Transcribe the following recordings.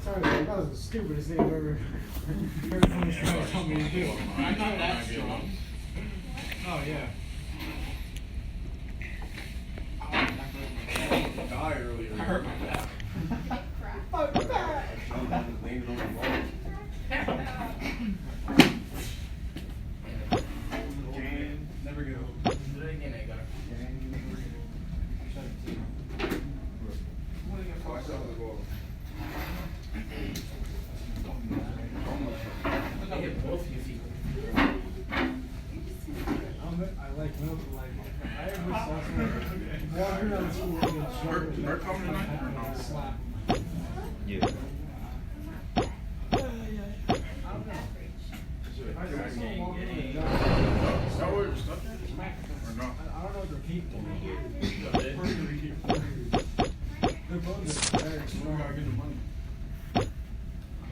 started, like, that was the stupidest thing I've ever heard someone try to tell me to do. I'm not that strong. Oh, yeah. Die earlier. I hurt my back. Never get old. Do it again, I got it. I hit both of your feet. I like milk, like, I ever saw someone walking around the school and get short. Mark coming tonight? Slap. Yeah. I don't know what the people They're both very smart. You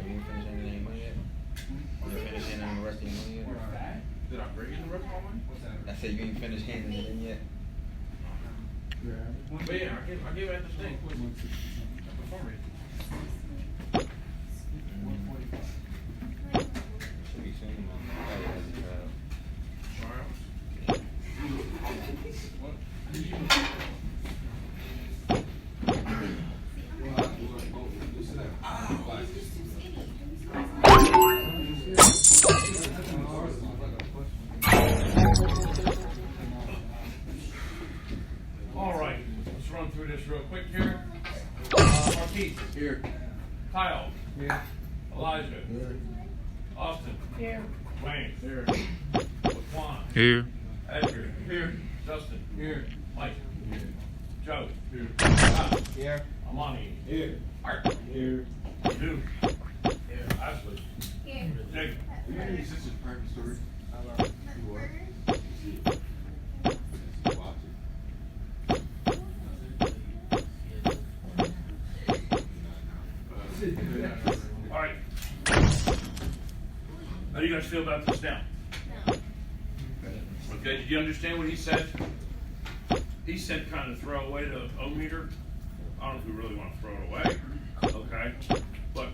didn't finish anything in money yet? You didn't finish handing the rest of your money yet? Did I bring in the rest of my money? I said you ain't finished handing it in yet? But yeah, I gave it at the thing. Should be soon, man. Probably has a trial. All right, let's run through this real quick here. Marquise. Here. Kyle. Yeah. Elijah. Austin. Here. Wayne. Here. Laquan. Here. Edgar. Here. Justin. Here. Mike. Here. Joe. Here. Scott. Here. Amani. Here. Art. Here. Duke. Here. Ashley. Here. Jacob. You got any sister's private story? All right. How do you guys feel about this now? Okay, did you understand what he said? He said kind of throw away the O-meter. I don't know if we really want to throw it away. Okay. But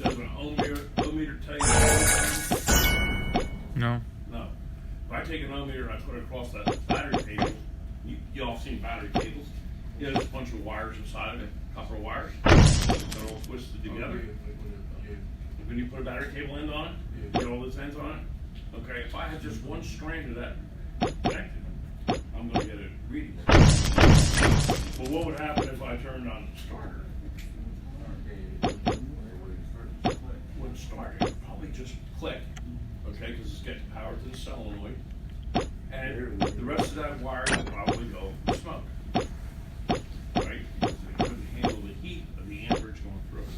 does an O-meter tell you anything? No. No. If I take an O-meter and I put it across that battery cable, you all seen battery cables. You know, there's a bunch of wires inside of it, copper wires. They're all twisted together. When you put a battery cable end on it, you get all those ends on it. Okay, if I have just one strand of that connected, I'm going to get a reading. But what would happen if I turned on the starter? Wouldn't start. It would probably just click, okay, because it's getting power to the solenoid. And the rest of that wire would probably go to smoke. Right? Because it couldn't handle the heat of the amperage going through it.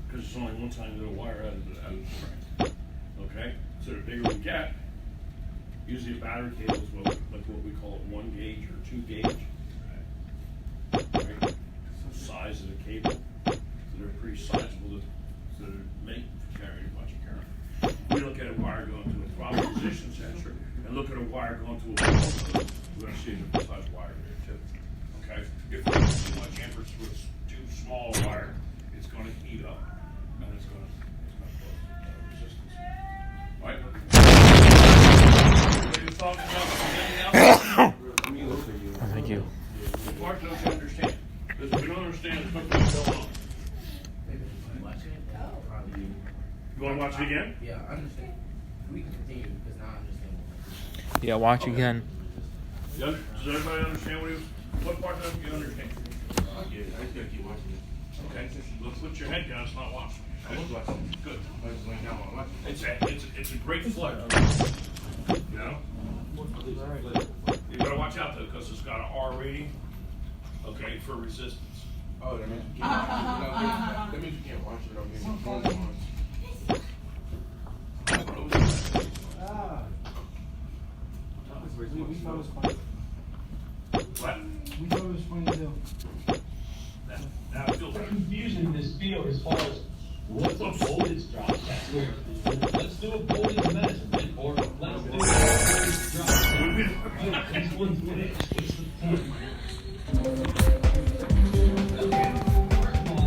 Because it's only one tiny little wire out of the string. Okay? So the bigger we get, usually a battery cable is like what we call it 1 gauge or 2 gauge. Right? So size of the cable. So they're pretty sizable to make carry a bunch of current. We look at a wire going to a throttle position sensor and look at a wire going to a wall node. We're going to see a different size wire there too. Okay? If there's too much amperage with too small a wire, it's going to heat up and it's going to cause resistance. All right? Any thoughts about anything else? Thank you. What part don't you understand? Because if we don't understand, it's going to go on. You want to watch it again? Yeah, I understand. We can continue because now I understand. Yeah, watch again. Does everybody understand what part doesn't you understand? Yeah, I just gotta keep watching it. Okay, let's put your head down, it's not watching. I was watching it. Good. I was laying down while watching it. It's a great flick. You know? You gotta watch out though, because it's got an R rating, okay, for resistance. Oh, that means you can't watch it. That means you can't watch it. I'll give you phone on. We thought it was funny. What? We thought it was funny too. Now it feels better. Confusion in this field as far as what's a voltage drop test. Let's do a voltage measurement, or let's do a voltage drop test. Which one's which? What's the point? Okay, first of all,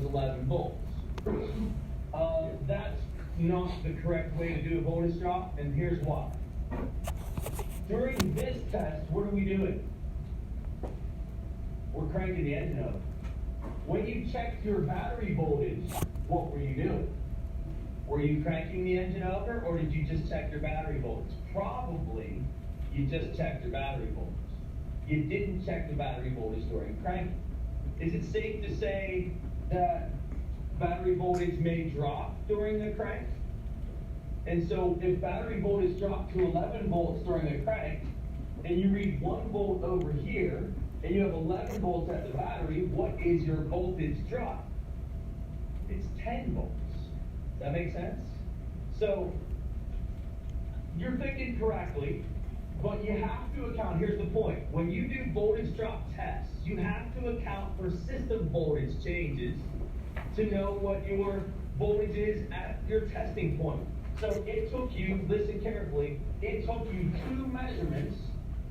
was 11 volts. That's not the correct way to do a voltage drop, and here's why. During this test, what are we doing? We're cranking the engine up. When you checked your battery voltage, what were you doing? Were you cranking the engine over, or did you just check your battery voltage? Probably you just checked your battery voltage. You didn't check the battery voltage during cranking. Is it safe to say that battery voltage may drop during the crank? And so if battery voltage dropped to 11 volts during a crank, and you read 1 volt over here, and you have 11 volts at the battery, what is your voltage drop? It's 10 volts. Does that make sense? So you're thinking correctly, but you have to account, here's the point, when you do voltage drop tests, you have to account for system voltage changes to know what your voltage is at your testing point. So it took you, listen carefully, it took you 2 measurements,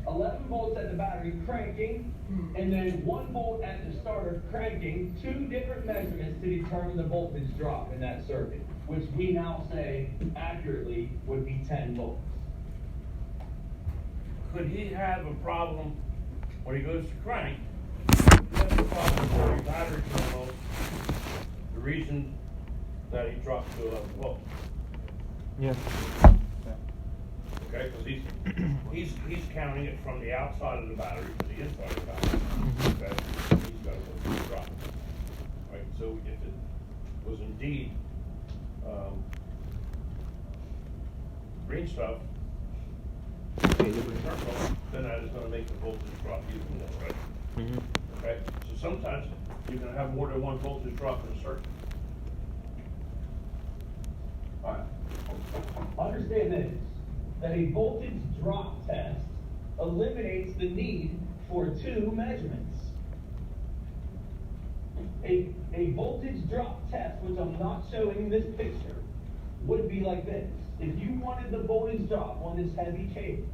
11 volts at the battery cranking, and then 1 volt at the starter cranking, 2 different measurements to determine the voltage drop in that circuit, which we now say accurately would be 10 volts. Could he have a problem when he goes to crank? He has a problem where your battery terminal, the reason that he dropped to 11 volts. Yeah. Okay, because he's counting it from the outside of the battery to the inside of the battery. Okay, he's got a voltage drop. Right, so if it was indeed green stuff, then that is going to make the voltage drop even more, right? Mm-hmm. Okay, so sometimes you're going to have more than 1 voltage drop in a circuit. All right. Understand this, that a voltage drop test eliminates the need for 2 measurements. A voltage drop test, which I'm not showing in this picture, would be like this. If you wanted the voltage drop on this heavy cable,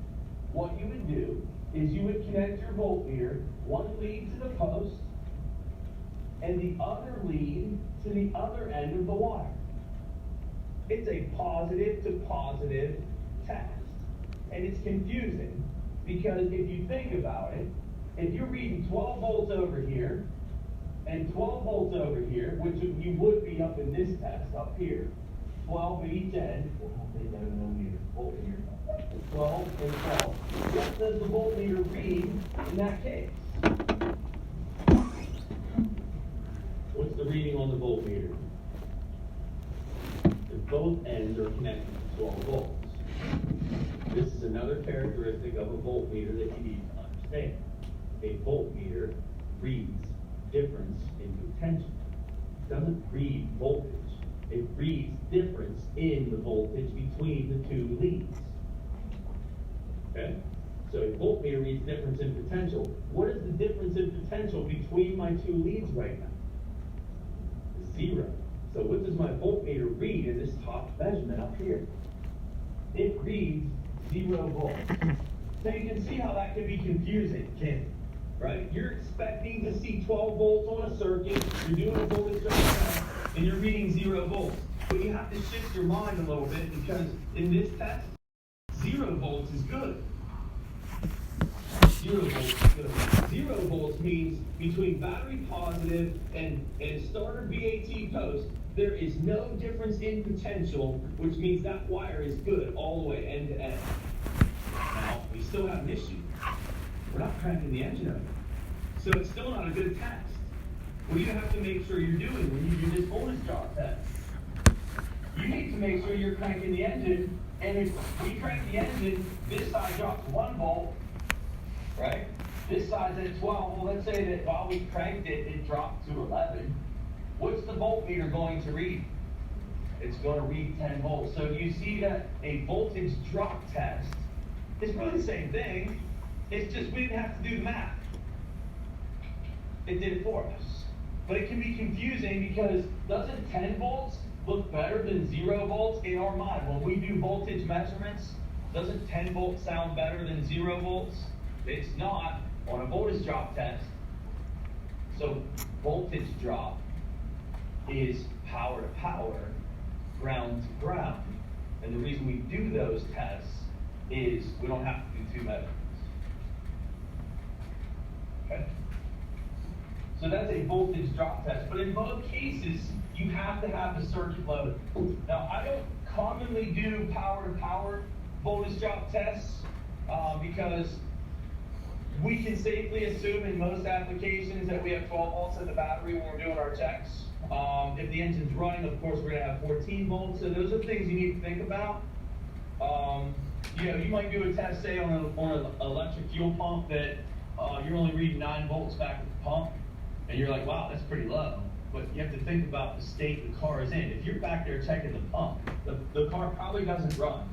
what you would do is you would connect your voltmeter, 1 lead to the post, and the other lead to the other end of the wire. It's a positive to positive test. And it's confusing because if you think about it, if you're reading 12 volts over here and 12 volts over here, which you would be up in this test up here, 12 at each end, voltmeter, 12 and 12. What does the voltmeter read in that case? What's the reading on the voltmeter? If both ends are connected to 12 volts. This is another characteristic of a voltmeter that you need to understand. A voltmeter reads difference in potential. It doesn't read voltage. It reads difference in the voltage between the 2 leads. Okay? So a voltmeter reads difference in potential. What is the difference in potential between my 2 leads right now? 0. So what does my voltmeter read in this top measurement up here? It reads 0 volts. So you can see how that can be confusing, Kim, right? You're expecting to see 12 volts on a circuit, you're doing a voltage drop, and you're reading 0 volts. But you have to shift your mind a little bit because in this test, 0 volts is good. 0 volts is good. 0 volts means between battery positive and starter BAT post, there is no difference in potential, which means that wire is good all the way end to end. Now, we still have an issue. We're not cranking the engine over. So it's still not a good test. What do you have to make sure you're doing when you do this voltage drop test? You need to make sure you're cranking the engine, and if we crank the engine, this side drops 1 volt, right? This side's at 12. Well, let's say that while we cranked it, it dropped to 11. What's the voltmeter going to read? It's going to read 10 volts. So you see that a voltage drop test is really the same thing. It's just we didn't have to do the math. It did it for us. But it can be confusing because doesn't 10 volts look better than 0 volts in our mind? When we do voltage measurements, doesn't 10 volts sound better than 0 volts? It's not on a voltage drop test. So voltage drop is power to power, ground to ground. And the reason we do those tests is we don't have to do two measurements. Okay? So that's a voltage drop test. But in both cases, you have to have the circuit loaded. Now, I don't commonly do power to power voltage drop tests because we can safely assume in most applications that we have 12 volts in the battery when we're doing our checks. If the engine's running, of course, we're going to have 14 volts. So those are things you need to think about. You might do a test, say, on an electric fuel pump that you're only reading 9 volts back at the pump, and you're like, wow, that's pretty low. But you have to think about the state the car is in. If you're back there checking the pump, the car probably doesn't run,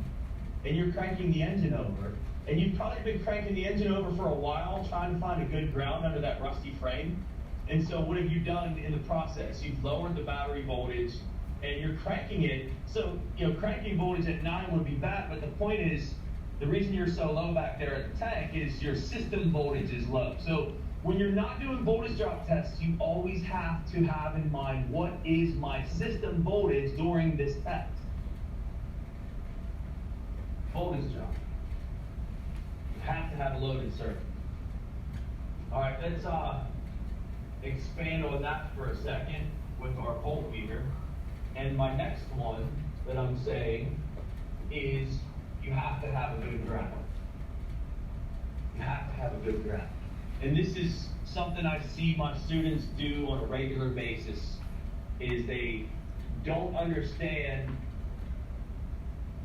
and you're cranking the engine over, and you've probably been cranking the engine over for a while trying to find a good ground under that rusty frame. And so what have you done in the process? You've lowered the battery voltage, and you're cranking it. So, cranking voltage at 9 would be bad, but the point is, the reason you're so low back there at the tank is your system voltage is low. So when you're not doing voltage drop tests, you always have to have in mind, what is my system voltage during this test? Voltage drop. You have to have a loaded circuit. All right, let's expand on that for a second with our voltmeter. And my next one that I'm saying is you have to have a good ground. You have to have a good ground. And this is something I see my students do on a regular basis, is they don't understand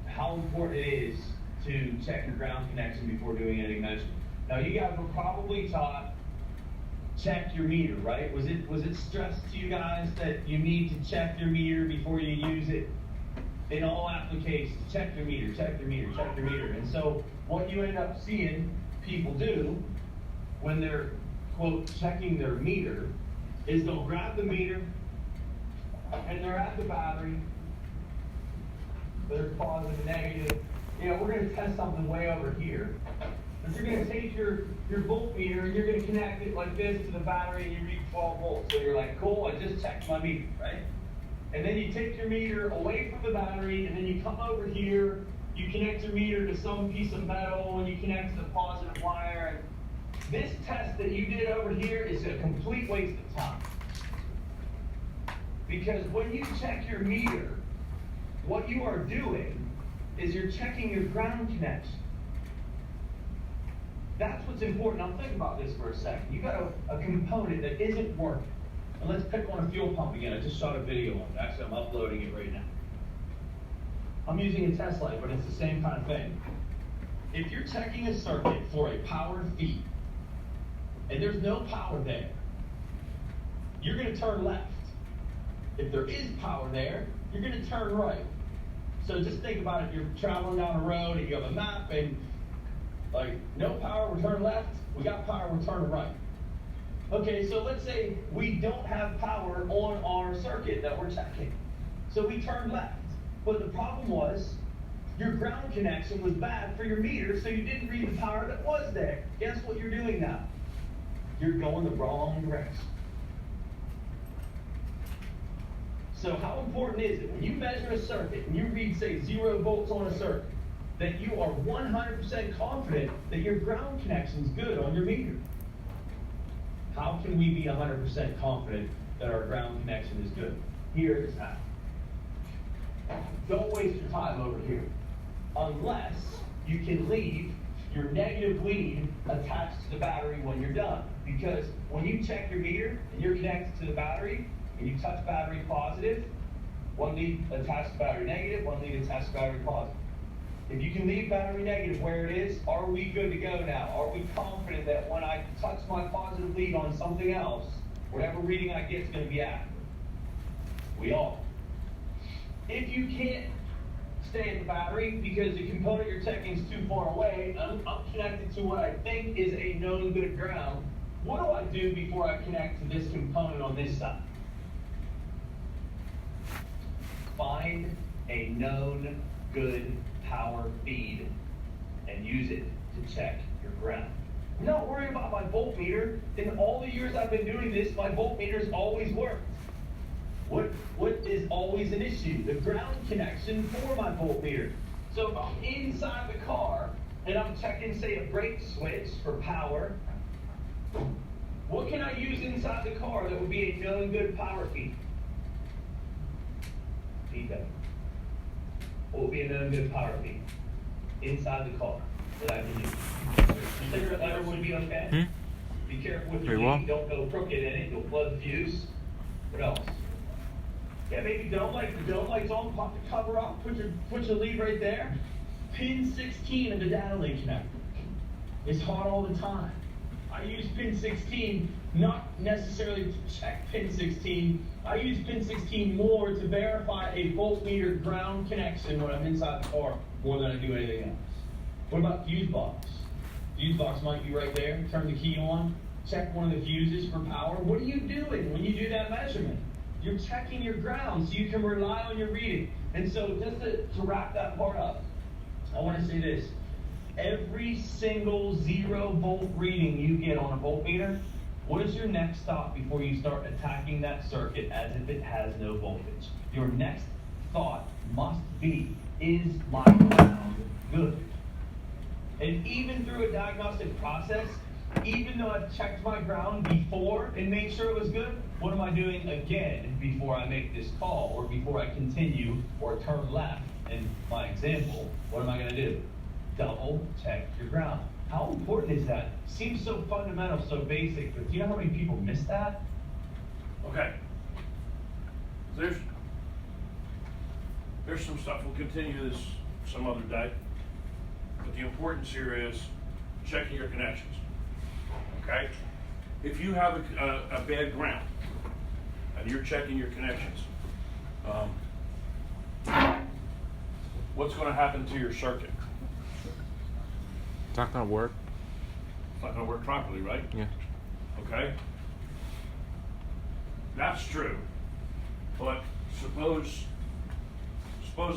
how important it is to check your ground connection before doing any measurement. Now, you guys were probably taught, check your meter, right? Was it stressed to you guys that you need to check your meter before you use it? In all applications, check your meter, check your meter, check your meter. And so what you end up seeing people do when they're, quote, checking their meter is they'll grab the meter and they're at the battery. There's positive and negative. We're going to test something way over here. But you're going to take your voltmeter and you're going to connect it like this to the battery and you read 12 volts. So you're like, cool, I just checked my meter, right? And then you take your meter away from the battery and then you come over here, you connect your meter to some piece of metal and you connect to the positive wire. And this test that you did over here is a complete waste of time. Because when you check your meter, what you are doing is you're checking your ground connection. That's what's important. Now think about this for a second. You got a component that isn't working. And let's pick on a fuel pump again. I just shot a video on it. Actually, I'm uploading it right now. I'm using a test light, but it's the same kind of thing. If you're checking a circuit for a powered feed, and there's no power there, you're going to turn left. If there is power there, you're going to turn right. So just think about it. You're traveling down a road and you have a map and no power, we turn left. We got power, we turn right. Okay, so let's say we don't have power on our circuit that we're checking. So we turned left. But the problem was your ground connection was bad for your meter, so you didn't read the power that was there. Guess what you're doing now? You're going the wrong direction. So how important is it when you measure a circuit and you read, say, 0 volts on a circuit, that you are 100% confident that your ground connection is good on your meter? How can we be 100% confident that our ground connection is good? Here is how. Don't waste your time over here. Unless you can leave your negative lead attached to the battery when you're done. Because when you check your meter and you're connected to the battery and you touch battery positive, one lead attached to battery negative, one lead attached to battery positive. If you can leave battery negative where it is, are we good to go now? Are we confident that when I touch my positive lead on something else, whatever reading I get is going to be accurate? We are. If you can't stay at the battery because the component you're checking is too far away, I'm connected to what I think is a known good ground, what do I do before I connect to this component on this side? Find a known good power feed and use it to check your ground. I'm not worried about my voltmeter. In all the years I've been doing this, my voltmeter's always worked. What always an issue. The ground connection for my voltmeter. So if I'm inside the car and I'm checking, say, a brake switch for power, what can I use inside the car that would be a known good power feed? Feedback. What would be a known good power feed inside the car that I can use? Cigarette lighter would be okay. Be careful with your lead. Don't go crooked in it. You'll flood the fuse. What else? Yeah, maybe don't like the dome lights on. Pop the cover off. Put your lead right there. Pin 16 of the data link connector. It's hot all the time. I use pin 16 not necessarily to check pin 16. I use pin 16 more to verify a voltmeter ground connection when I'm inside the car more than I do anything else. What about fuse box? Fuse box might be right there. Turn the key on. Check one of the fuses for power. What are you doing when you do that measurement? You're checking your ground so you can rely on your reading. And so just to wrap that part up, I want to say this. Every single 0 volt reading you get on a voltmeter, what is your next stop before you start attacking that circuit as if it has no voltage? Your next thought must be, is my ground good? And even through a diagnostic process, even though I've checked my ground before and made sure it was good, what am I doing again before I make this call or before I continue or turn left? In my example, what am I going to do? Double check your ground. How important is that? Seems so fundamental, so basic, but do you know how many people miss that? Okay. There's some stuff. We'll continue this some other day. But the importance here is checking your connections. Okay? If you have a bad ground and you're checking your connections, what's going to happen to your circuit? It's not gonna work. It's not going to work properly, right? Yeah. Okay? That's true. But suppose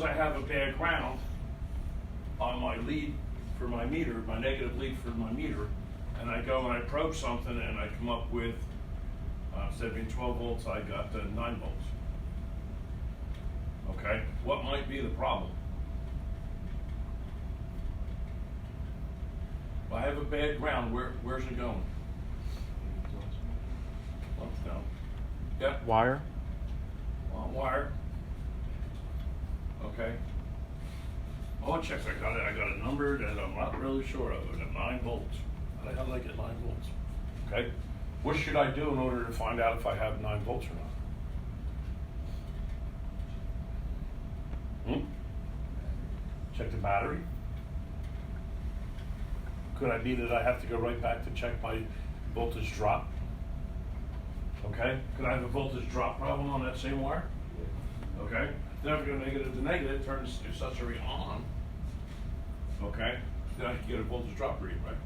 I have a bad ground on my lead for my meter, my negative lead for my meter, and I go and I probe something and I come up with, instead of being 12 volts, I got 9 volts. Okay? What might be the problem? If I have a bad ground, where's it going? No. Yeah? Wire? Wire. Okay. Oh, check, I got a number that I'm not really sure of. I got 9 volts. How the hell did I get 9 volts? Okay. What should I do in order to find out if I have 9 volts or not? Check the battery. Could I be that I have to go right back to check my voltage drop? Okay. Could I have a voltage drop problem on that same wire? Okay. Then if I go negative to negative, turns the accessory on. Okay. Then I can get a voltage drop reading, right?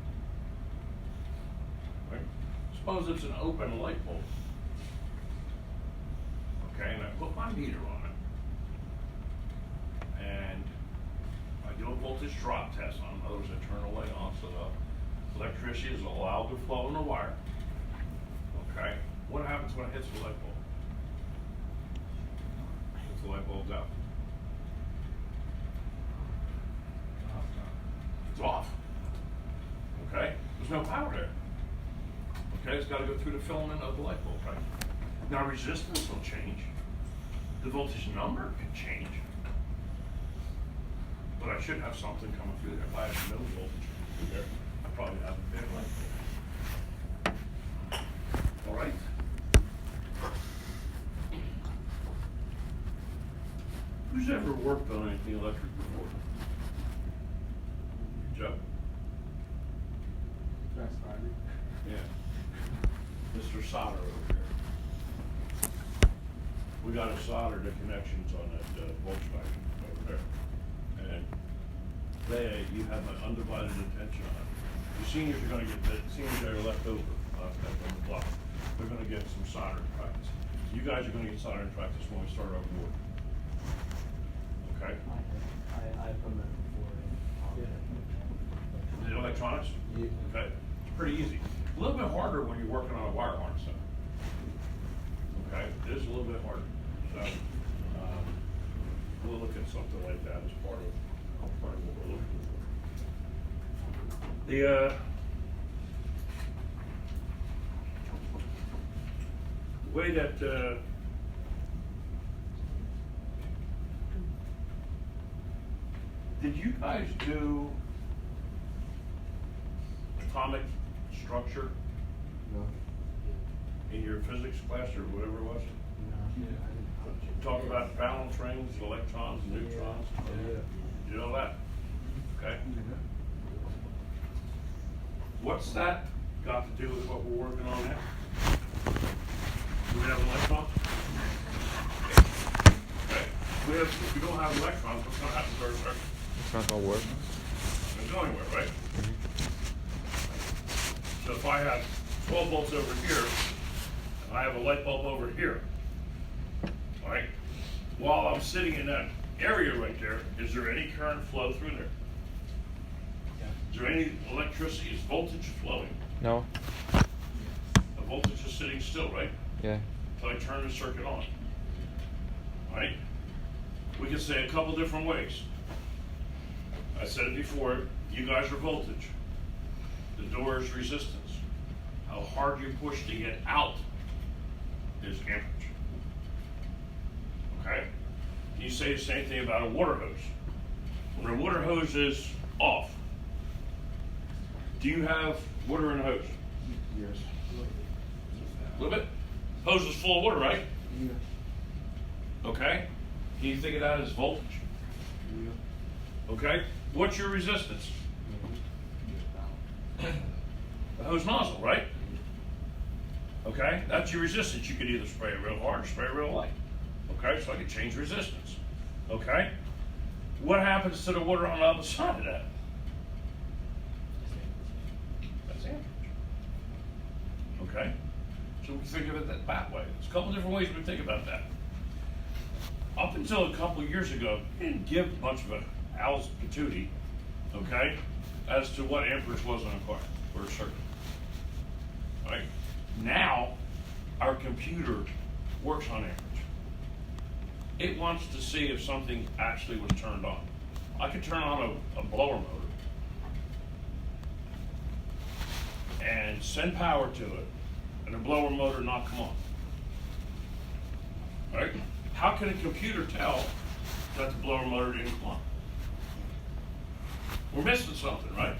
Right. Suppose it's an open light bulb. Okay, and I put my meter on it. And I do a voltage drop test on it. In other words, I turn the light on so the electricity is allowed to flow in the wire. Okay. What happens when it hits the light bulb? The light bulb's out. It's off. Okay? There's no power there. Okay? It's got to go through the filament of the light bulb, right? Now resistance will change. The voltage number can change. But I should have something coming through there. If I have no voltage through there, I probably have a bad light bulb. All right? Who's ever worked on anything electric before? Joe? That's fine. Yeah. Mr. Solder over here. We got to solder the connections on that Volkswagen over there. And you have my undivided attention on it. The seniors are going to get the seniors that are left over on the block. They're going to get some soldering practice. You guys are going to get soldering practice when we start our board. Okay. I've done that before. The electronics? Yeah. Okay. It's pretty easy. A little bit harder when you're working on a wire harness. Okay. It is a little bit harder. So, we'll look at something like that as part of what we're looking for. The way that did you guys do atomic structure No. in your physics class or whatever it was? Talk about valence rings, electrons, neutrons. You know that? Okay. What's that got to do with what we're working on now? Do we have electrons? Okay. If we don't have electrons, what's going to happen to our circuit? It's not gonna work. It's going anywhere, right? So if I have 12 volts over here, and I have a light bulb over here, all right? While I'm sitting in that area right there, is there any current flow through there? Is there any electricity? Is voltage flowing? No. The voltage is sitting still, right? Yeah. Until I turn the circuit on. All right? We can say a couple different ways. I said it before, you guys are voltage. The door is resistance. How hard you push to get out is amperage. Okay? Can you say the same thing about a water hose? When a water hose is off, do you have water in the hose? Yes. A little bit? Hose is full of water, right? Yeah. Okay? Can you think of that as voltage? Yeah. Okay? What's your resistance? The hose nozzle, right? Okay? That's your resistance. You could either spray it real hard or spray it real light. Okay? So I could change resistance. Okay? What happens to the water on the other side of that? That's amperage. Okay? So we think of it that way. There's a couple different ways we think about that. Up until a couple of years ago, we didn't give much of a Al's patootie, okay, as to what amperage was on a car or a circuit. Right? Now, our computer works on amperage. It wants to see if something actually was turned on. I could turn on a blower motor and send power to it, and the blower motor not come on. Right? How can a computer tell that the blower motor didn't come on? We're missing something, right?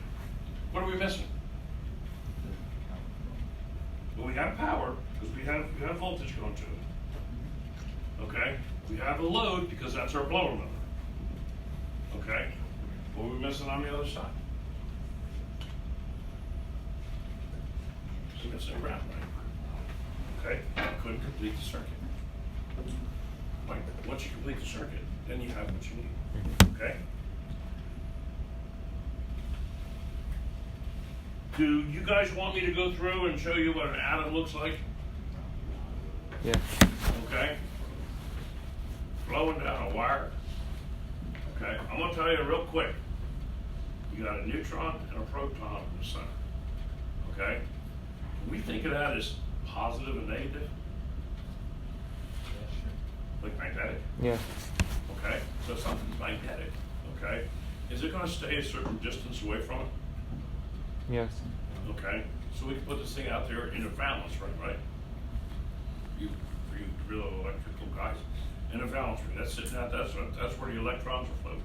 What are we missing? Well, we have power because we have voltage going to it. Okay? We have a load because that's our blower motor. Okay? What are we missing on the other side? We're missing ground, right? Okay? Couldn't complete the circuit. Right. Once you complete the circuit, then you have what you need. Okay? Do you guys want me to go through and show you what an atom looks like? Yeah. Okay? Flowing down a wire. Okay? I'm going to tell you real quick. You got a neutron and a proton in the center. Okay? Can we think of that as positive and negative? Like magnetic? Yeah. Okay? So something's magnetic. Okay? Is it going to stay a certain distance away from it? Yes. Okay? So we can put this thing out there in a valence ring, right? For you real electrical guys. In a valence ring. That's sitting out, that's where the electrons are floating.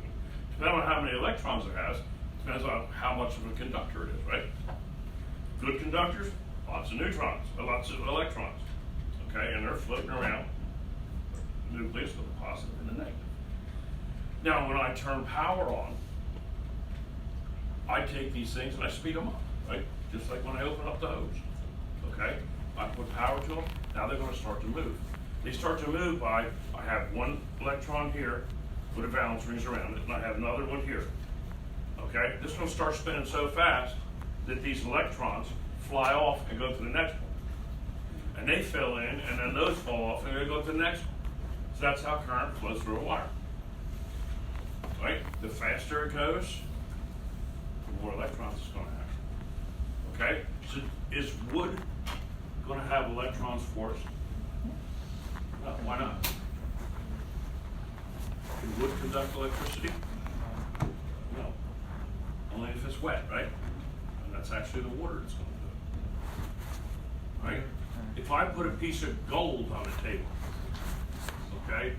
Depending on how many electrons it has, depends on how much of a conductor it is, right? Good conductors, lots of neutrons, lots of electrons. Okay? And they're floating around the nucleus with a positive and a negative. Now, when I turn power on, I take these things and I speed them up, right? Just like when I open up the hose, okay? I put power to them, now they're gonna start to move. They start to move by, I have one electron here with a valence rings around it, and I have another one here, okay? This one'll start spinning so fast that these electrons fly off and go to the next one. And they fill in, and then those fall off and they go to the next one. So that's how current flows through a wire, right? The faster it goes, the more electrons it's going to have. Okay? So is wood going to have electrons for us? No, why not? Can wood conduct electricity? No. Only if it's wet, right? And that's actually the water that's going to do it. Right? If I put a piece of gold on the table, okay?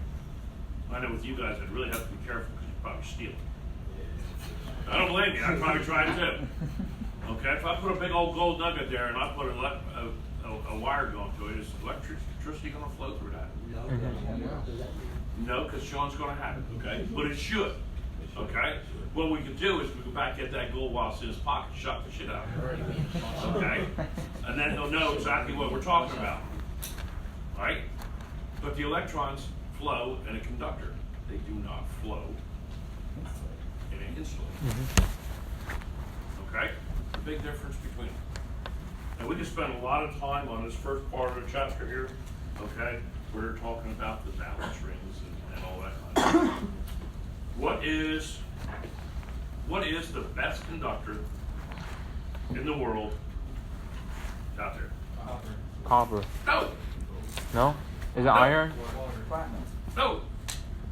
I know with you guys, I'd really have to be careful because you'd probably steal it. I don't blame you. I'd probably try it too. Okay? If I put a big old gold nugget there and I put a wire going to it, is electricity going to flow through that? No, because Sean's going to have it, okay? But it should, okay? What we can do is we go back, get that gold while it's in his pocket, shut the shit out of it, okay? And then he'll know exactly what we're talking about, right? But the electrons flow in a conductor. They do not flow in an insulator, okay? The big difference between them. And we can spend a lot of time on this first part of the chapter here, okay? We're talking about the balance rings and all that kind of stuff. What is the best conductor in the world out there? Copper. No! No? Is it iron? No!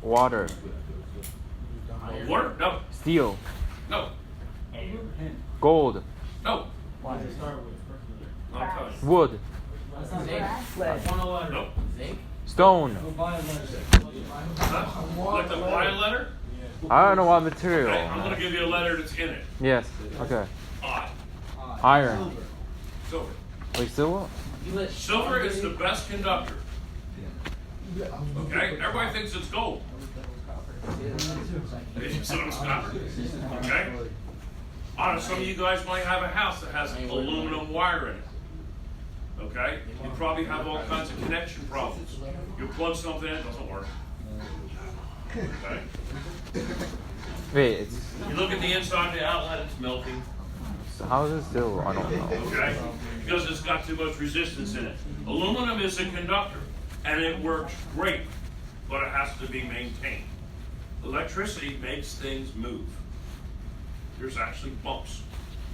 Water. Water? No. Steel. No. Gold. No. I'm telling you. Wood. No. Stone. Like the Bible letter? I don't know what Okay, material. I'm going to give you a letter that's in it. Yes. Okay. I. Iron. Silver. Wait, silver? Silver is the best conductor. Okay? Everybody thinks it's gold. It's copper. Okay? Some of you guys might have a house that has aluminum wire in it. Okay? You probably have all kinds of connection problems. You plug something in, it doesn't work. Okay? Wait, it's. You look at the inside of the outlet, it's melting. So how is it still? I don't know. Okay? Because it's got too much resistance in it. Aluminum is a conductor, and it works great, but it has to be maintained. Electricity makes things move. There's actually bumps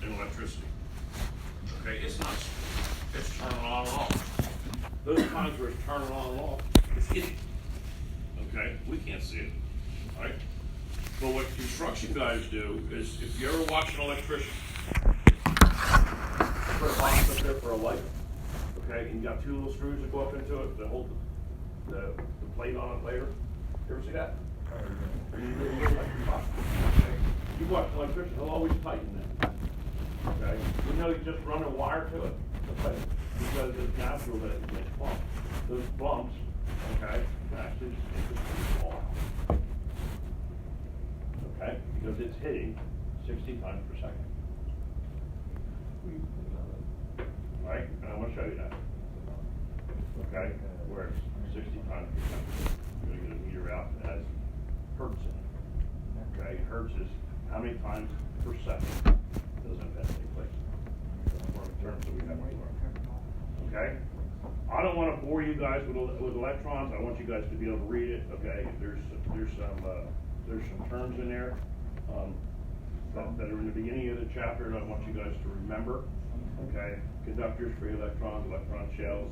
in electricity. Okay? It's not. It's turning on and off. Those times where it's turning on and off, it's hitting. Okay? We can't see it. Right? But what construction guys do is, if you ever watch an electrician, put a box up there for a light, okay, and you got two little screws that go up into it that hold the plate on it later. You ever see that? You watch an electrician, he'll always tighten that. Okay? You know, you just run a wire to it, because it's natural that it gets bumped. Those bumps, okay, actually just fall out. Okay? Because it's hitting 60 times per second. Right? And I'm going to show you that. Okay? Where it's 60 times per second. You're going to get a meter out that has hertz in it. Okay? Hertz is how many times per second does an event take place. That's one of the terms that we have to learn. Okay? I don't want to bore you guys with electrons. I want you guys to be able to read it. Okay? There's some terms in there that are in the beginning of the chapter, and I want you guys to remember. Okay, conductors, free electrons, electron shells,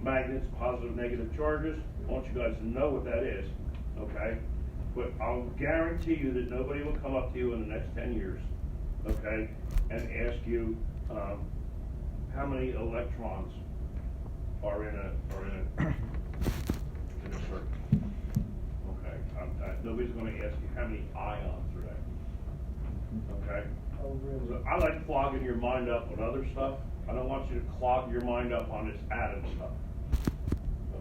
magnets, positive, negative charges. I want you guys to know what that is. Okay, but I'll guarantee you that nobody will come up to you in the next 10 years, okay, and ask you how many electrons are in a circuit. Okay, nobody's going to ask you how many ions are there. Okay. So I like clogging your mind up on other stuff. I don't want you to clog your mind up on this atom stuff.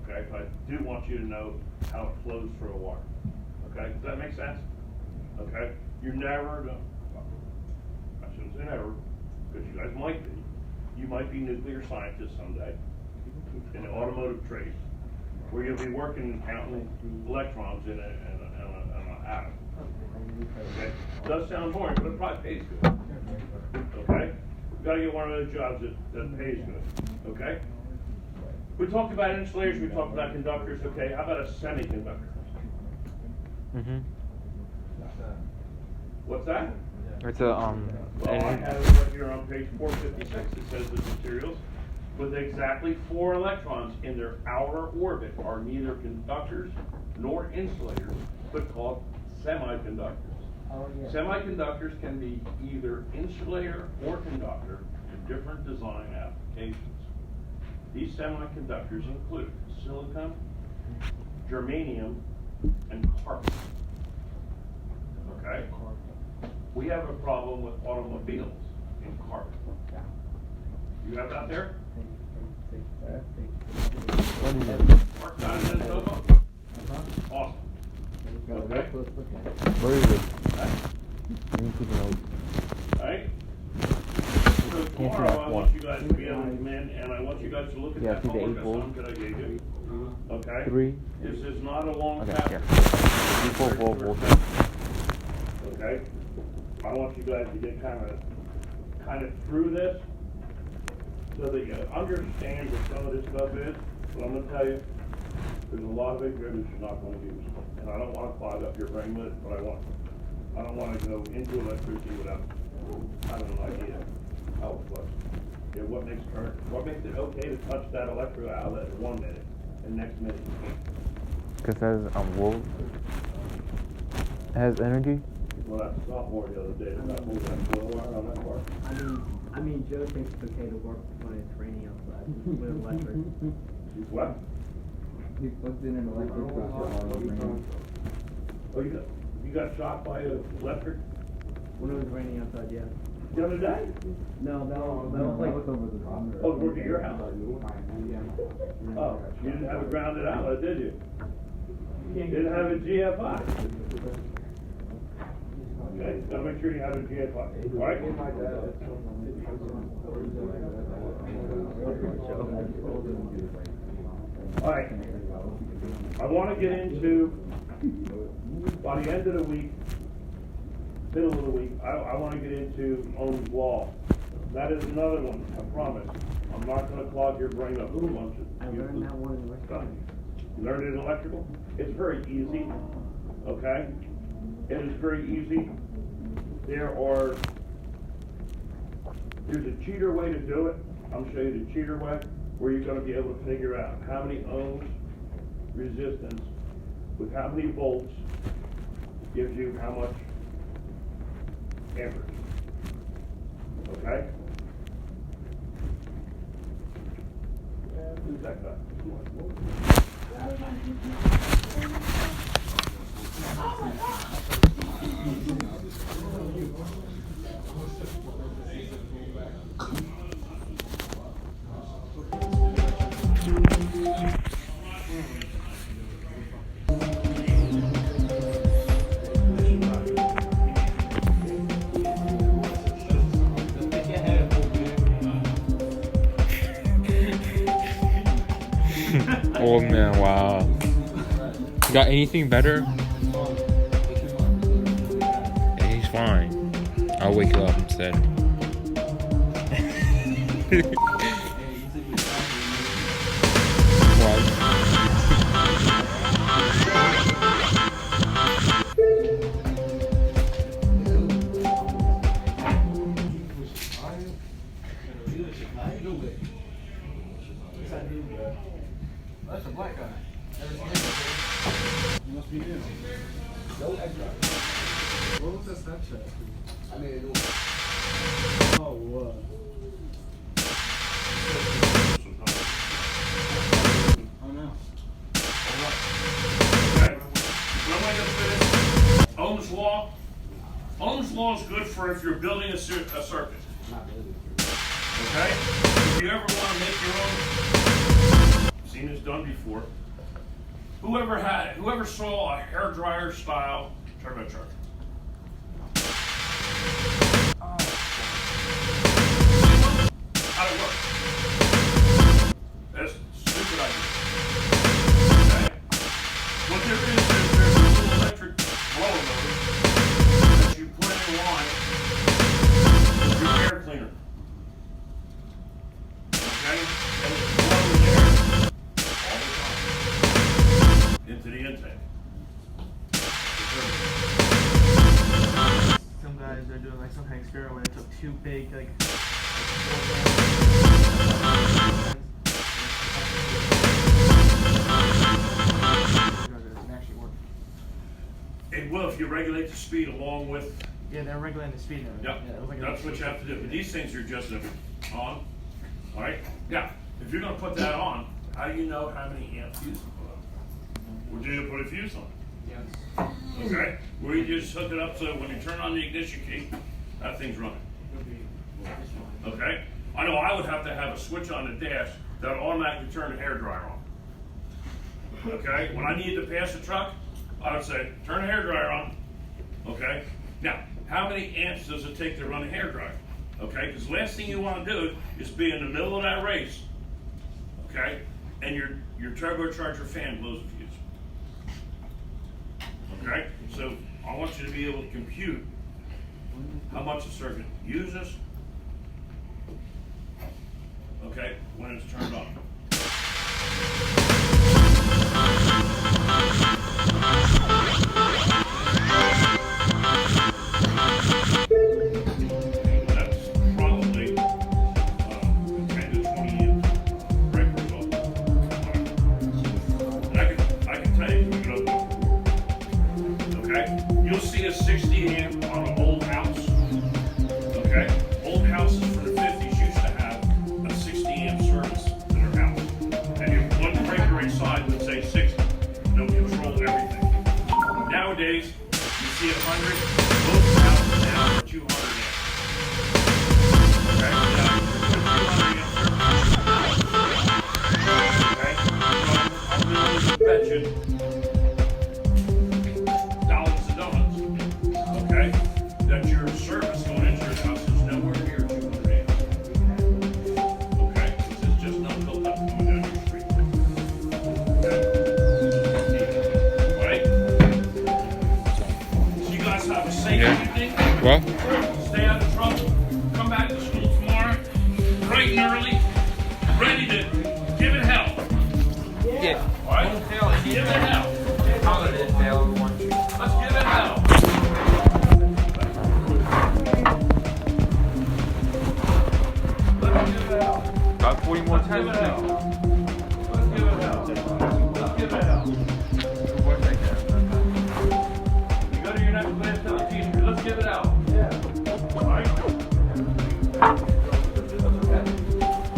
Okay, but I do want you to know how it flows through a wire. Okay, does that make sense? Okay, you're never going. I shouldn't say never, because you guys might be. You might be nuclear scientists someday in the automotive trade, where you'll be working counting electrons in an atom. Okay, it does sound boring, but it probably pays good. Okay, you've got to get one of those jobs that pays good. Okay, we talked about insulators, we talked about conductors. Okay, how about a semiconductor? What's that? It's a Well, I have it right here on page 456. It says the materials with exactly 4 electrons in their outer orbit are neither conductors nor insulators, but called semiconductors. Oh, yeah. Semiconductors can be either insulator or conductor in different design applications. These semiconductors include silicon, germanium, and carbon. Okay? We have a problem with automobiles in carbon. You have that there? What is it? Mark that in the photo? Awesome. Okay. Where is it? Right. Let me keep it open. Alright? So tomorrow I want you guys to be able to come in and I want you guys to look at Yeah, that see the homework 8 volts? assignment that I gave you. Okay? 3. This is not a long Okay, chapter. here. 4 volt voltage. Okay? I want you guys to get kind of through this so that you understand what some of this stuff is. But I'm gonna tell you, there's a lot of ignorance you're not gonna use. And I don't wanna clog up your brain with it, but I don't wanna go into electricity without having an idea how it works. Yeah, what makes it okay to touch that electrical outlet in 1 minute and next minute you can't? Because it says volt. It has energy. Well, that's a sophomore the other day, that moving that coil wire on that part. I mean, Joe thinks it's okay to work when it's raining outside with electric. What? He plugged in an electric socket. Oh, you got shocked by electric When it was raining outside, yeah. the other day? No, that was like. over the drone. Oh, work at your house? Yeah. Oh, you didn't have a grounded outlet, did you? You didn't have a GFI? Okay, gotta make sure you have a GFI, all right? All right, I want to get into, by the end of the week, middle of the week, I want to get into Ohm's law. That is another one, I promise. I'm not going to clog your brain up with a bunch of I learned that one in West stuff. You learned it in electrical? It's very easy, okay? It is very easy. There's a cheater way to do it. I'm going to show you the cheater way, where you're going to be able to figure out how many ohms resistance with how many volts gives you how much amperage. Okay? Who's that guy? Oh man, wow. You got anything better? Yeah, he's fine. I'll wake you up instead. That's a black guy. You must be new. No extra. What was that Snapchat? I made a new one. Oh, what? Oh, no. Okay. What am I going to finish? Ohm's law. Ohm's law is good for if you're building a circuit. Okay? If you ever want to make your own, seen this done before. Whoever saw a hairdryer style turbocharger? How'd it work? That's a stupid idea. Okay? What there is there's a little electric blower motor that you put in line with your air cleaner. Okay? And it blows air all the time into the intake. Some guys are doing like some kind of experiment where they took two big like and actually It will if you regulate the speed along with. Yeah, they're regulating the speed limit. Yep, Yeah, it was like that's what you have to do. But these things are just on, all right? Now, if you're gonna put that on, how do you know how many amp fuse to put on? Or do you put a fuse on? Yes. Okay? Where you just hook it up so when you turn on the ignition key, that thing's running. Okay? I know I would have to have a switch on the dash that would automatically turn the hairdryer on. Okay? When I need to pass the truck, I would say, turn the hairdryer on. Okay? Now, how many amps does it take to run a hairdryer? Okay? Because the last thing you want to do is be in the middle of that race, okay, and your turbocharger fan blows a fuse. Okay? So I want you to be able to compute how much the circuit uses, okay, when it's turned on. That's probably 10 to 20 amp breakers off. And I can tell you, we can open it. Okay? You'll see a 60 amp on an old house. Okay? Old houses from the 50s used to have a 60 amp service in their house. And if one breaker inside would say 60, they'll control everything. Nowadays, you see 100, most houses now are 200 amps. Okay? Now, you put 200 amp service in the house. Okay? So I'm really betting dollars to donuts. Okay? That your service going into your house is nowhere near 200 amps. Okay? This is just not built up going down your street. Okay? Right? So you guys have a safe evening. Well, Stay out of trouble. Come back to school tomorrow, bright and early, ready to give it hell. Yeah. All right? Give it hell. Holiday fail one. Let's give it hell. Let's give it hell. About 40 more Let's give times. it hell. Let's give it hell. Let's give it hell. You go to your next class, tell the teacher, let's give it out. Yeah. All right? That's okay.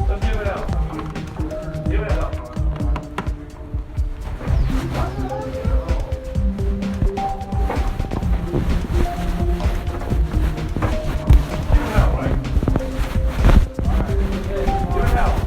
Let's give it out. Give it out. Give it out, right? All right. Give it out.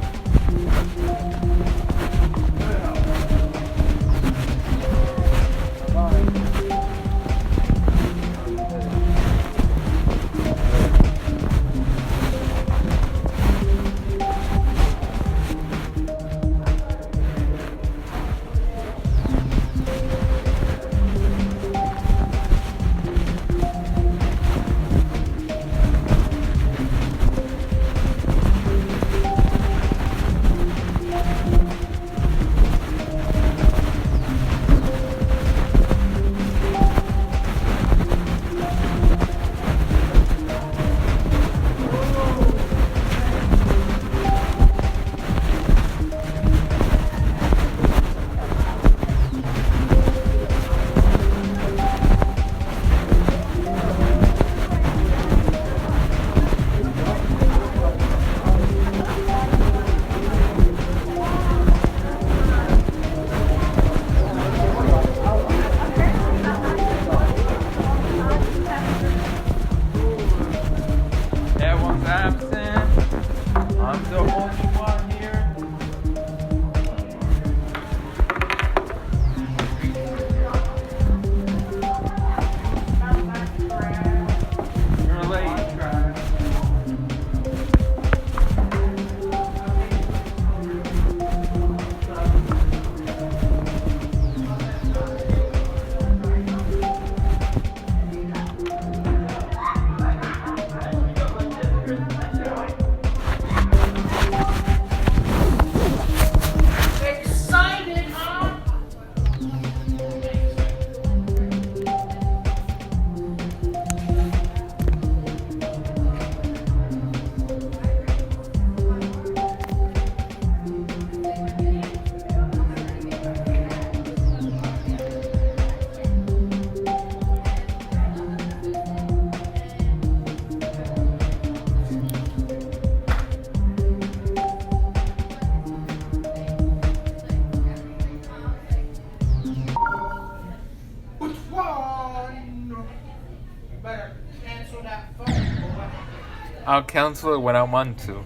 I'll cancel it when I want to.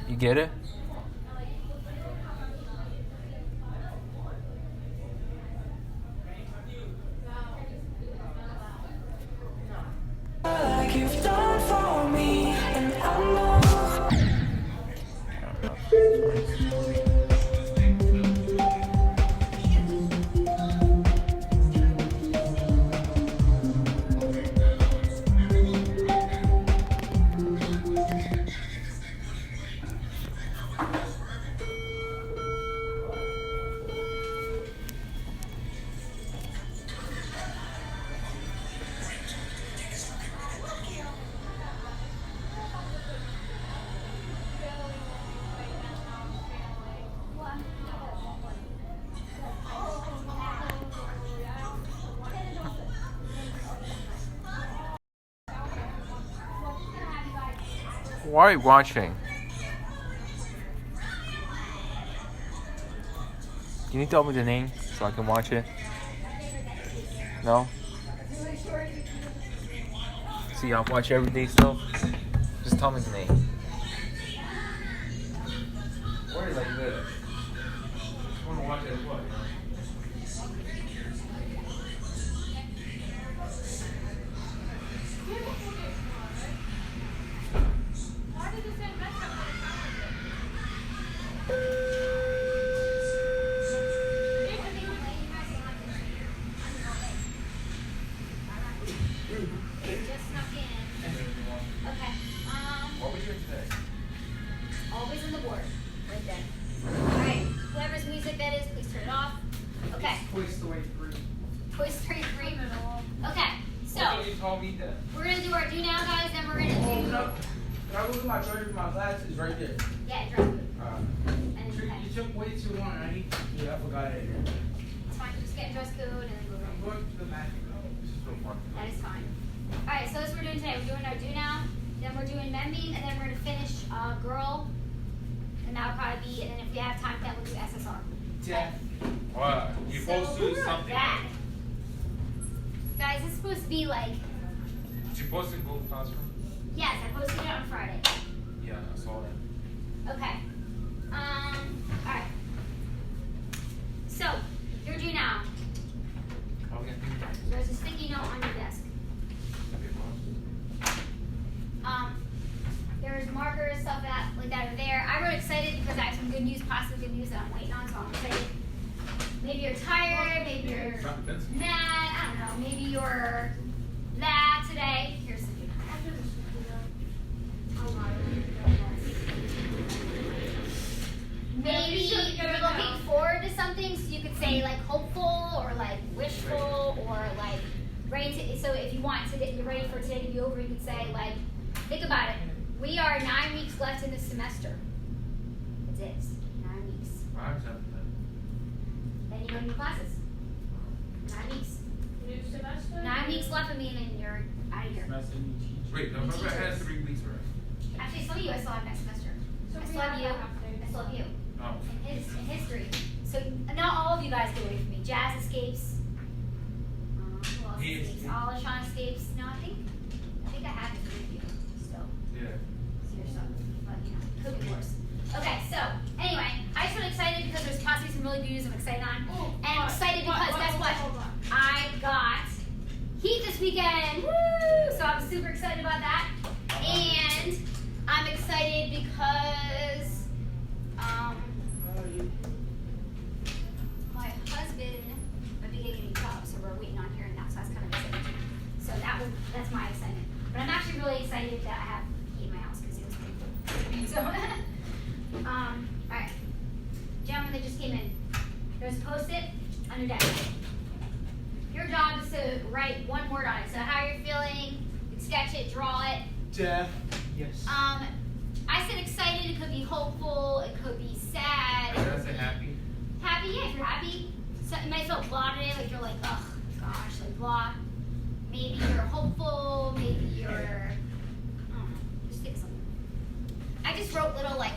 You get it? Like you've done for me, and I know. Why are you watching? Can you tell me the name so I can watch it? No? See, I watch everyday stuff. Just tell me the name. Where is like this? Just want to watch it as well. What were you doing today? Always on the board, right there. Alright, whoever's music that is, please turn it off. Okay. Toy Story 3. Toy Story 3. Okay, so Why didn't you tell me that? we're gonna do our do now, guys, then we're gonna Oh, do. no. Can I go get my charger for my glasses right there? Yeah, dress code. You And then, okay. took way too long, Annie. Yeah, I forgot it. It's fine, just get dress code and then we'll I'm go. going to the magic. This is so fun. That is fine. Alright, so that's what we're doing today. We're doing our do now, then we're doing mending, and then we're gonna finish girl. And that'll probably be, and then if we have time, then we'll do SSR. Yeah. Wow. You're supposed to do something. That. Guys, it's supposed to be like, Did you post in Google Classroom? yes, I posted it on Friday. Yeah, I saw that. Okay. Alright. So, your do now. Okay. There's a sticky note on your desk. There's markers, stuff like that are there. I wrote excited because I have some good news, possibly good news that I'm waiting on, so I'm excited. Maybe you're tired, maybe you're mad, I don't know, maybe you're that today. Here's some good Maybe you're looking forward to something, so you could say like hopeful or like wishful or like ready to, so if you want to, you're ready for today to be over, you could say like, think about it. We are 9 weeks left in this semester. That's it. 9 weeks. Then you go to new classes. 9 weeks. New semester? 9 weeks left of me, and then you're out of here. Wait, November has 3 weeks, right? Actually, some of you I still have next semester. I still have you. I still have you. Oh. In history. So not all of you guys get away from me. Jazz escapes. Who else escapes? Alashon escapes. No, I think I have the 3 of you still. Yeah. Serious stuff, but you know, could be worse. Okay, so anyway, I just really excited because there's possibly some really good news I'm excited on. And I'm excited because guess what? I got heat this weekend. Woo! So I'm super excited about that. And I'm excited because my husband might be getting a new job, so we're waiting on hearing that. So that's kind of exciting. So that's my excitement. But I'm actually really excited that I have heat in my house because it was pretty cool. So, alright. Gentlemen that just came in, there's a post-it on your desk. Your job is to write one word on it. So how you're feeling, you can sketch it, draw it. Death. Yes. I said excited, it could be hopeful, it could be sad. Did I say happy? Happy, yeah, if you're happy. So it might feel blah today, like you're like, ugh, gosh, like blah. Maybe you're hopeful, maybe you're, I don't know, just think something. I just wrote little like,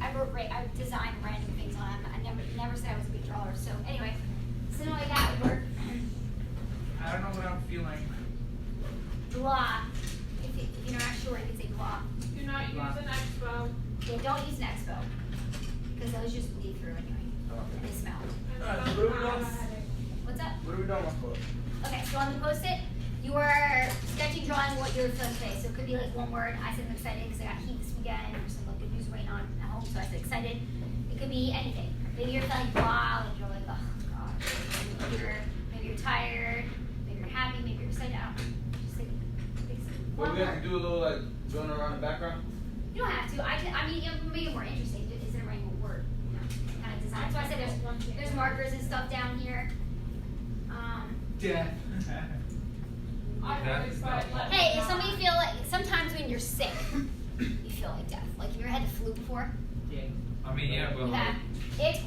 I designed random things on them. I never said I was a good drawer. So anyway, something like that would work. I don't know what I'm feeling. blah. If you're not sure, you can say blah. Do not use an expo. Yeah, don't use an expo. Because those just bleed through anyway. They smell. What's up? What are we doing for? Okay, so on the post-it, you are sketching, drawing what you're feeling today. So it could be like one word. I said I'm excited because I got heat this weekend, or some like good news rain on at home, so I said excited. It could be anything. Maybe you're feeling blah, like you're like, oh god. Maybe you're tired. Maybe you're happy. Maybe you're excited. I don't know. Just like, But we have to do a little like drawing around the background. You don't have to. I mean, it would make it more interesting. Is it a writing a word? You know, kind of design. So I said there's markers and stuff down here. Death. Hey, if somebody feel like sometimes when you're sick, you feel like death. Like have you ever had the flu before? Yeah. I mean, yeah, but Yeah. It's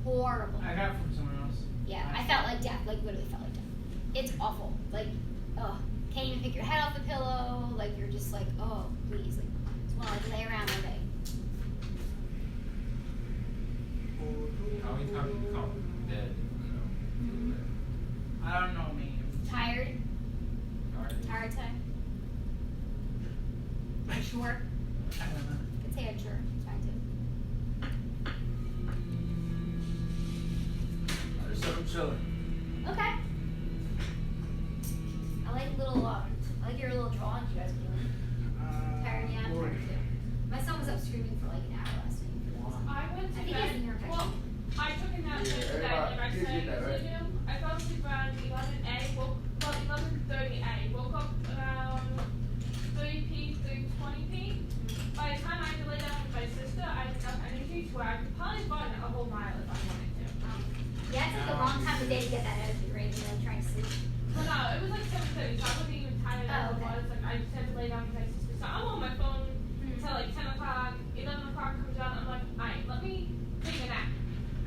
horrible. I got it from someone else. Yeah, I felt like death. Like literally felt like death. It's awful. Like, oh, can't even pick your head off the pillow. Like you're just like, oh, please, like, just want to lay around all day. how many times you come dead? I don't know, man. Tired? Tired time? Sure? I don't know. Could say I'm sure. It's fine too. I just said I'm chilling. Okay. I like your little drawings you guys were doing. Tired, yeah, I'm tired too. My son was up screaming for like an hour last night. I went to I think he bed. has an ear infection. Well, I took a nap yesterday, like I said to you. I fell asleep around 11 A, 11:30 A. Woke up around 3 P, 3:20 P. By the time I had to lay down with my sister, I had enough energy to where I could probably run a whole mile if I wanted to. Yeah, it's like a long time of day to get that energy, right? You know, trying to sleep. Well, no, it was like 7:30, so I wasn't even tired as it was. Like I just had to lay down with my sister. So I'm on my phone until like 10 o'clock, 11 o'clock comes out. I'm like, alright, let me take a nap,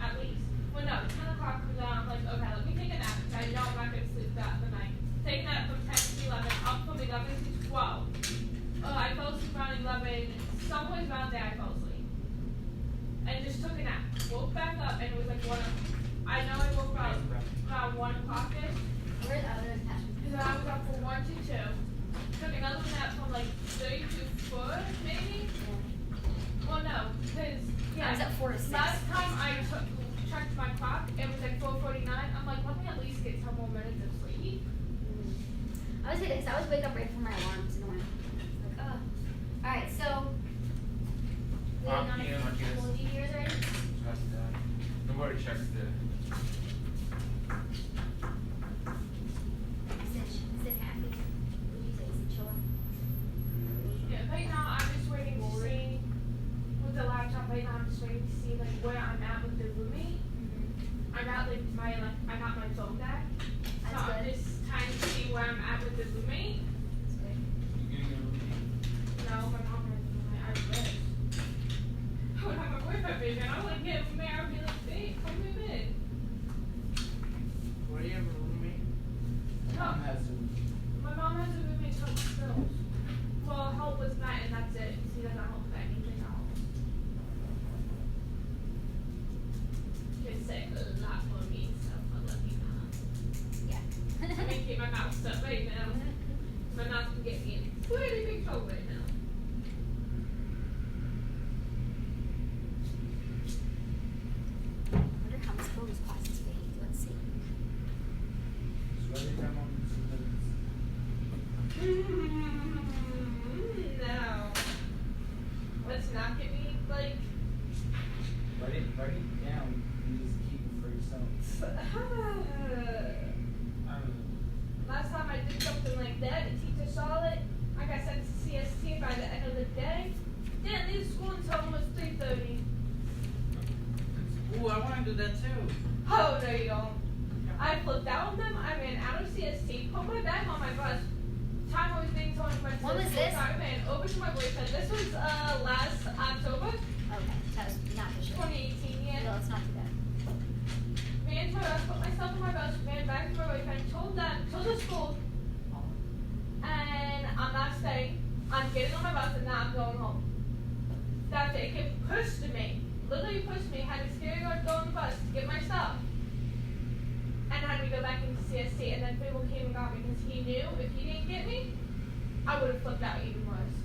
at least. Well, no, 10 o'clock comes out. I'm like, okay, let me take a nap. I know I'm not gonna sleep that the night. Take that from 10 to 11, up from 11 to 12. I fell asleep around 11. Somewhere around there I fell asleep. And just took a nap. Woke back up and it was like 1 o'clock. I know I woke up around 1 o'clock-ish. Where's Passion? Because I was up from 1 to 2. Took another nap from like 3 to 4, maybe? Well, no, because, I was at 4 to 6. last time I checked my clock, it was like 4:49. I'm like, let me at least get 10 more minutes of sleep. I was I always wake up right before my alarm. It's annoying. Like, oh. Alright, so waiting on Yeah, a Martinez. couple of years already? Nobody checks the. Is it happy? Would you say is it chilling? Yeah, right now I'm just waiting to see, with the laptop right now, I'm just waiting to see like where I'm at with the roommate. I got like I got my phone back. So That's I'm good. just trying to see where I'm at with the roommate. That's good. No, my mom has a roommate. I wish. I would have a boyfriend baby and I would get a roommate. I would be like, babe, come move in. What do you have a roommate? No. My mom has a roommate to help with bills. Well, help with that and that's it. She doesn't help with anything else. She's sick a lot for me, so I'll let you know. Yeah. I can keep my mouth shut right now. My mouth can get me in pretty big trouble right now. I wonder how much photos classes pay. Let's see. No. Let's not get me like. Write it down. You just keep it for yourself. Last time I did something like that, the teacher saw it. I got sent to CST by the end of the day. Didn't leave school until almost 3:30. Ooh, I want to do that too. Oh, no, you don't. I flipped out on them. I ran out of CST, put my bag on my bus. Time I was being told by When was this? I ran over to my boyfriend. This was last October, Okay, that was not this year. 2018. Yeah. No, it's not too bad. Ran to my bus, put myself on my bus, ran back to my boyfriend, told the school, and I'm not staying. I'm getting on my bus and now I'm going home. That day, it pushed me. Literally pushed me. Had a security guard go on the bus to get my stuff. And had me go back into CST, and then people came and got me because he knew if he didn't get me, I would have flipped out even worse.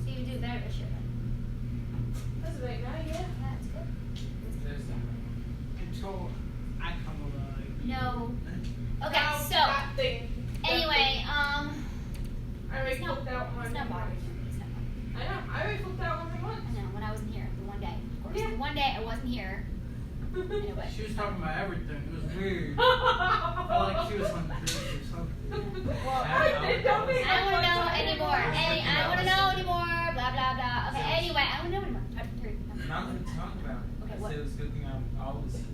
So you do better this year then. That's a big night, yeah. That's good. Until I come along. No. Okay, Now, so that thing. anyway, I already it's not, flipped out it's one. not bothering me. It's not bothering me. I know. I already flipped out one once. I know, when I wasn't here, the one day, of course. Yeah. The one day I wasn't here. Anyway. She was talking about everything. It was weird. I felt like she was on the bridge or something. I don't want to know anymore. I don't want to know anymore. Blah blah blah. Okay. Anyway, I don't know anymore. Not going to talk about it. Okay, I what? said it was a good thing I'm always here.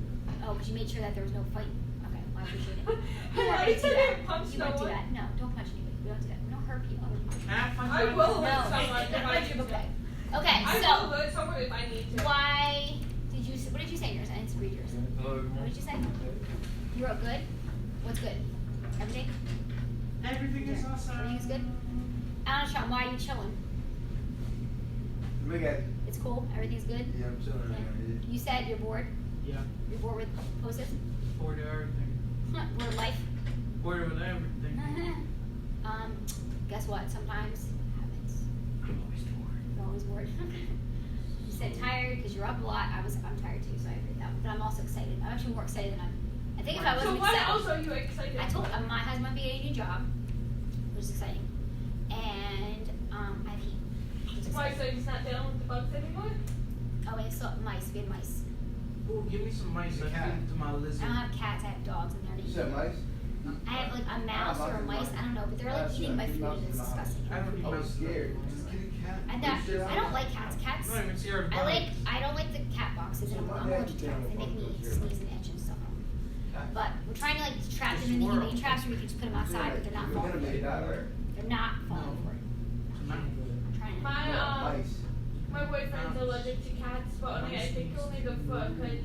Oh, because you made sure that there was no fight. Okay, well, I appreciate it. I You weren't already do said that. I punched You won't do someone. that. No, don't punch anybody. We don't do that. We don't hurt people. Other people. Can I punch I you? will No. hurt someone if I Punch need your to. book. Okay, I so will hurt someone if I need to. why did you? What did you say in yours? I didn't read yours. What did you say? You wrote good. What's good? Everything. Everything is awesome. Everything's good. I don't know, Sean. Why are you chilling? Look at. It's cool. Everything's good. Yeah, I'm chilling right now. You said you're bored. Yeah. You're bored with Post-its. Bored of everything. Bored of life. Bored with everything. Guess what? Sometimes it happens. I'm always bored. You're always bored. You said tired because you're up a lot. I'm tired too, so I agree with that. But I'm also excited. I'm actually more excited than I think if I So wasn't what excited. else are you excited I told about? my husband be getting a new job, which is exciting, and I have heat. Which is Why, exciting. so he's not dealing with the bugs anymore? Oh, and so mice. We had mice. Ooh, give me some mice. I cat. feed them to my I lizard. don't have cats. I have dogs, and they're You eating. said mice? I have like a mouse or a mice. I don't know, but they're like eating my food, and it's disgusting. I don't eat I was mice. scared. Just get a cat. I don't like cats. Cats. I'm not even scared of I don't like the cat boxes, and I'm allergic to cats. They make me sneeze and itch and stuff. But we're trying to like trap them in the humane traps where we can just put them outside, but they're not You're falling gonna for make it. that, right? They're not falling for it. I'm trying to. Mice. My boyfriend's allergic to cats, but only I think only the fur, cause,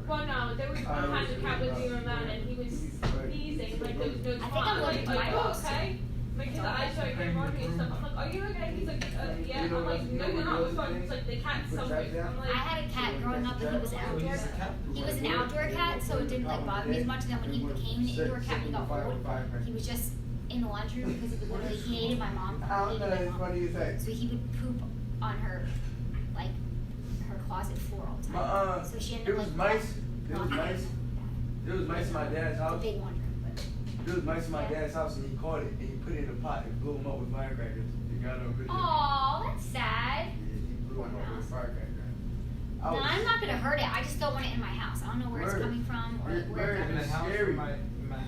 well no, there was one time the cat was being around and he was sneezing, like there was no I think spot. I'm allergic to Are my you dogs. okay? Like his eyes started getting watery and stuff. I'm like, are you okay? He's like, yeah. I'm like, no, you're not. What's wrong? It's like the cat's somewhere. I'm I like, had a cat growing up, and he was an outdoor. He was an outdoor cat, so it didn't like bother me as much. And then when he became an indoor cat, he got old. He was just in the laundry room because he literally he hated my mom. I don't know. It's funny you say. So he would poop on her, like her closet floor all the time. So she ended There up was like. mice. There was mice. There was mice in my dad's It's a house. big laundry room, but. There was mice in my dad's house, and he caught it and he put it in a pot and blew them up with firecrackers. You got no picture. Aw, that's sad. Yeah, he blew them up with firecrackers. I No, was- I'm not gonna hurt it. I just don't want it in my house. I don't know where it's Word. coming from or Word. where Word. it's It's coming from. scary.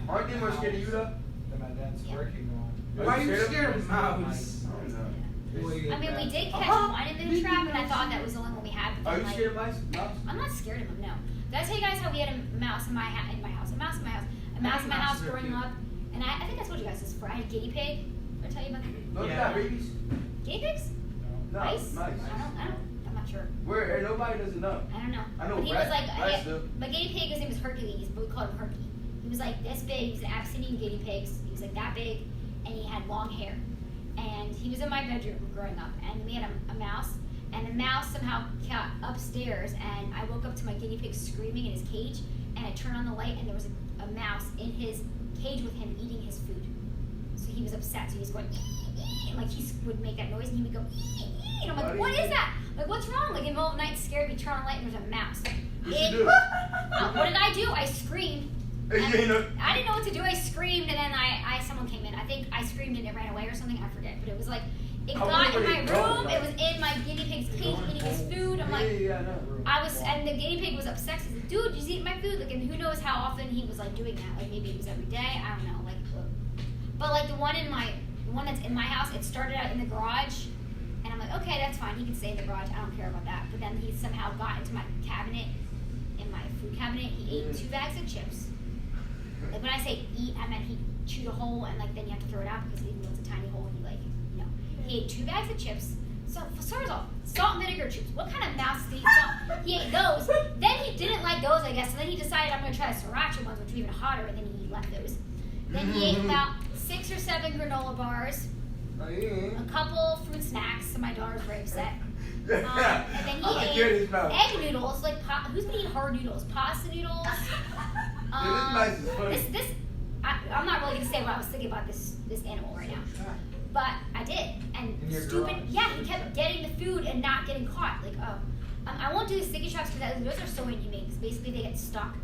Aren't they more scared of you though? That my dad's Yeah. working on. Are Why are you you scared scared of of mouse? I don't know. I mean, we did catch one in the trap, and I thought that was the only one we had. But Are then, you like, scared of mice? Mouse? I'm not scared of them. No. Did I tell you guys how we had a mouse in my house? A mouse in my house growing up, and I think I told you guys this before. I had a guinea pig. Did I tell you about that? No, Yeah. you got babies? Guinea pigs? No, Mice? mice. I'm not sure. Where? Nobody doesn't know. I don't know. I know But he rats- was like, rats do. my guinea pig, his name was Hercules, but we called him Herky. He was like this big. He was an Abyssinian guinea pig. He was like that big, and he had long hair. And he was in my bedroom growing up, and we had a mouse, and the mouse somehow got upstairs, and I woke up to my guinea pig screaming in his cage, and I turned on the light, and there was a mouse in his cage with him eating his food. So he was upset, so he was going, and like he would make that noise, and he would go, and I'm like, what is that? Like, what's wrong? Like, in the middle of the night, scared me, turn on the light, and there's a mouse. What you do? What did I do? I screamed. Hey, And you ain't know. I didn't know what to do. I screamed, and then someone came in. I think I screamed and it ran away or something. I forget. But it was like, it How got in were my they going? room. It was in my guinea pig's cage eating his food. I'm like, Yeah, I know. and the guinea pig was upset. He said, dude, you eating my food? Like, and who knows how often he was like doing that? Like, maybe it was every day. I don't know. Like, but like the one that's in my house, it started out in the garage. And I'm like, okay, that's fine. He can stay in the garage. I don't care about that. But then he somehow got into my cabinet, in my food cabinet. He ate 2 bags of chips. Like when I say eat, I meant he chewed a hole and like then you have to throw it out because even though it's a tiny hole, he like, you know. He ate 2 bags of chips. So first off, salt and vinegar chips. What kind of mouse eats salt? He ate those. Then he didn't like those, I guess. So then he decided I'm gonna try the sriracha ones, which are even hotter, and then he left those. Then he ate about 6 or 7 granola bars. A couple fruit snacks, so my daughter's very upset. And then he ate egg noodles, like who's gonna eat hard noodles? Pasta noodles. This mice is funny. I'm not really gonna say what I was thinking about this animal right now. But I did, and In your stupid. garage. Yeah, he kept getting the food and not getting caught. Like, oh, I won't do the sticky shocks because those are so inhumane. Because basically they get stuck,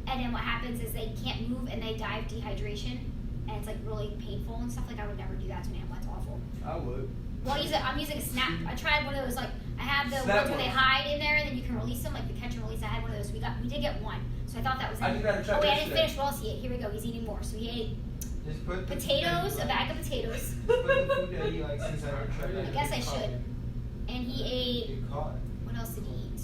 and then what happens is they can't move and they die of dehydration, and it's like really painful and stuff. Like I would never do that to an animal. That's awful. I would. Well, I'm using a snap. I tried one of those. Like I have the Snap ones where they ones. hide in there, and then you can release them, like the catch and release. I had one of those. We did get one, so I thought that was. I just gotta try oh wait, I this didn't today. finish. What else he ate? Here we go. He's eating more. So he ate Just put the potatoes, a bag of potatoes. Just put the food that he likes since I haven't tried that. I guess I should. And he ate. Get caught. What else did he eat?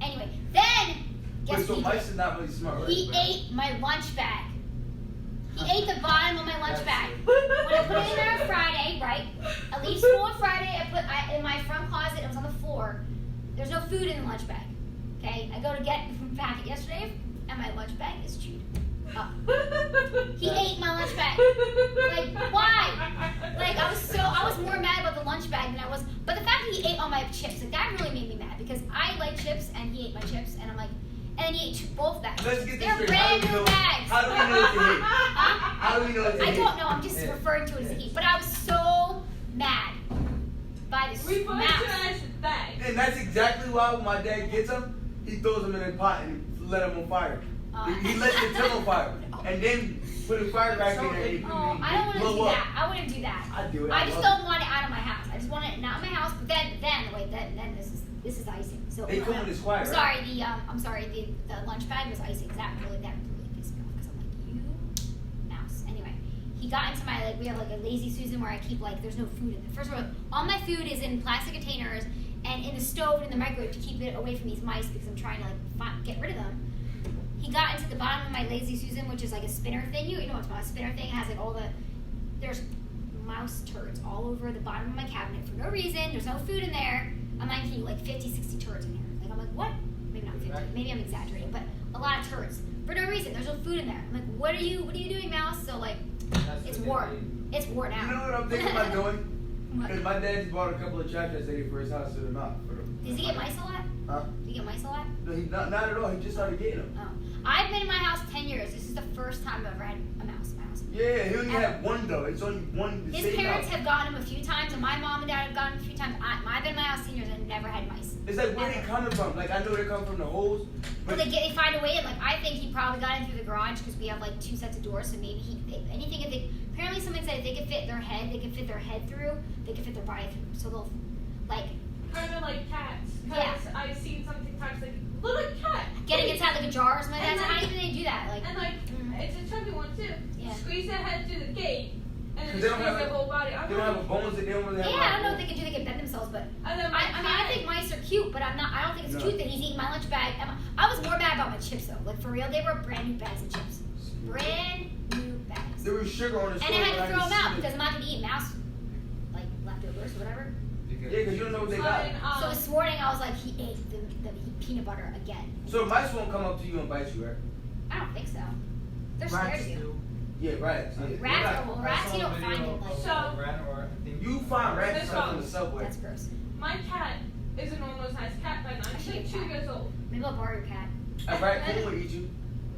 Anyway, then guess Wait, so what he mice did? is not really smart, right? He ate my lunch bag. He ate the bottom of my lunch bag. That's When I put it in there on Friday, right? I leave school on Friday. I in my front closet. It was on the floor. There's no food in the lunch bag. Okay, I go to get back yesterday, and my lunch bag is chewed up. He ate my lunch bag. Like why? Like I was more mad about the lunch bag than I was. But the fact that he ate all my chips, like that really made me mad because I like chips and he ate my chips, and I'm like, and he ate both bags. Let's get this They're straight. brand new bags. How do we know it's a hit? How do we know it's a I hit? don't know. I'm just referring to it as a heat. But I was so mad by this Refer to mouse. it as a bag. And that's exactly why when my dad gets them, he throws them in a pot and let them on fire. He lets the tin on fire. And then put a firecracker in there and Oh, I don't want to blow do up. that. I wouldn't do that. I do it. I just love don't want it out of my house. I just want it not in my house. But then this is icing. So They come in this quiet, I'm right? sorry. I'm sorry. The lunch bag was icing. That really pissed me off because I'm like, you mouse. Anyway, he got into my we have like a lazy Susan where I keep like there's no food in there. First of all, all my food is in plastic containers and in the stove and in the microwave to keep it away from these mice because I'm trying to like get rid of them. He got into the bottom of my lazy Susan, which is like a spinner thing. You know what's a spinner thing? It has like there's mouse turds all over the bottom of my cabinet for no reason. There's no food in there. I'm like, like 50, 60 turds in here. Like I'm like, what? Maybe not 50. Maybe I'm exaggerating, but a lot of turds for no reason. There's no food in there. I'm like, what are you doing, mouse? So like, it's worn. It's worn out. You know what I'm thinking about doing? Because my dad's bought a couple of traps yesterday for his house to the mouth. Does he get mice a lot? Huh? Do you get mice a lot? No, not at all. He just started getting them. Oh. I've been in my house 10 years. This is the first time I've ever had a mouse in my house. Yeah, he only had one though. It's only one. His parents have gotten him a few times, and my mom and dad have gotten him a few times. I've been in my house 10 years and never had mice. It's like where they coming from. Like I know they come from the holes. But they find a way in. Like I think he probably got in through the garage because we have like 2 sets of doors. So maybe apparently someone said if they could fit their head, they could fit their head through. They could fit their body through. So they'll like. Kind of like cats. Yeah. I've seen something times like little cat. Getting inside like a jar or something like that. So And how do they do that? Like. And like, it's a chunky one too. Yeah. Squeeze their head through the gate, and then They don't squeeze have their a- whole body. They don't have a bones. They don't really have. Yeah, I don't know what they can do. They can bend themselves, but And then I think mice are cute, but I don't think it's No. cute that he's eating my lunch bag. I was more mad about my chips though. Like for real, they were brand new bags of chips. Brand new bags. There was sugar on the And stove. I had to throw them out it. because I'm not gonna eat mouse like leftovers or whatever. Yeah, because you don't know what they got. So this morning I was like, he ate the peanut butter again. So mice won't come up to you and bite you, right? I don't think so. They're scared of you. Yeah, rats. Yeah. Rats you don't find it like. So You find rats This stuff in the one. subway. That's gross. my cat is a normal sized cat by now. I She's should like get 2 a cat. years old. Maybe I'll borrow your cat. A raccoon would eat you.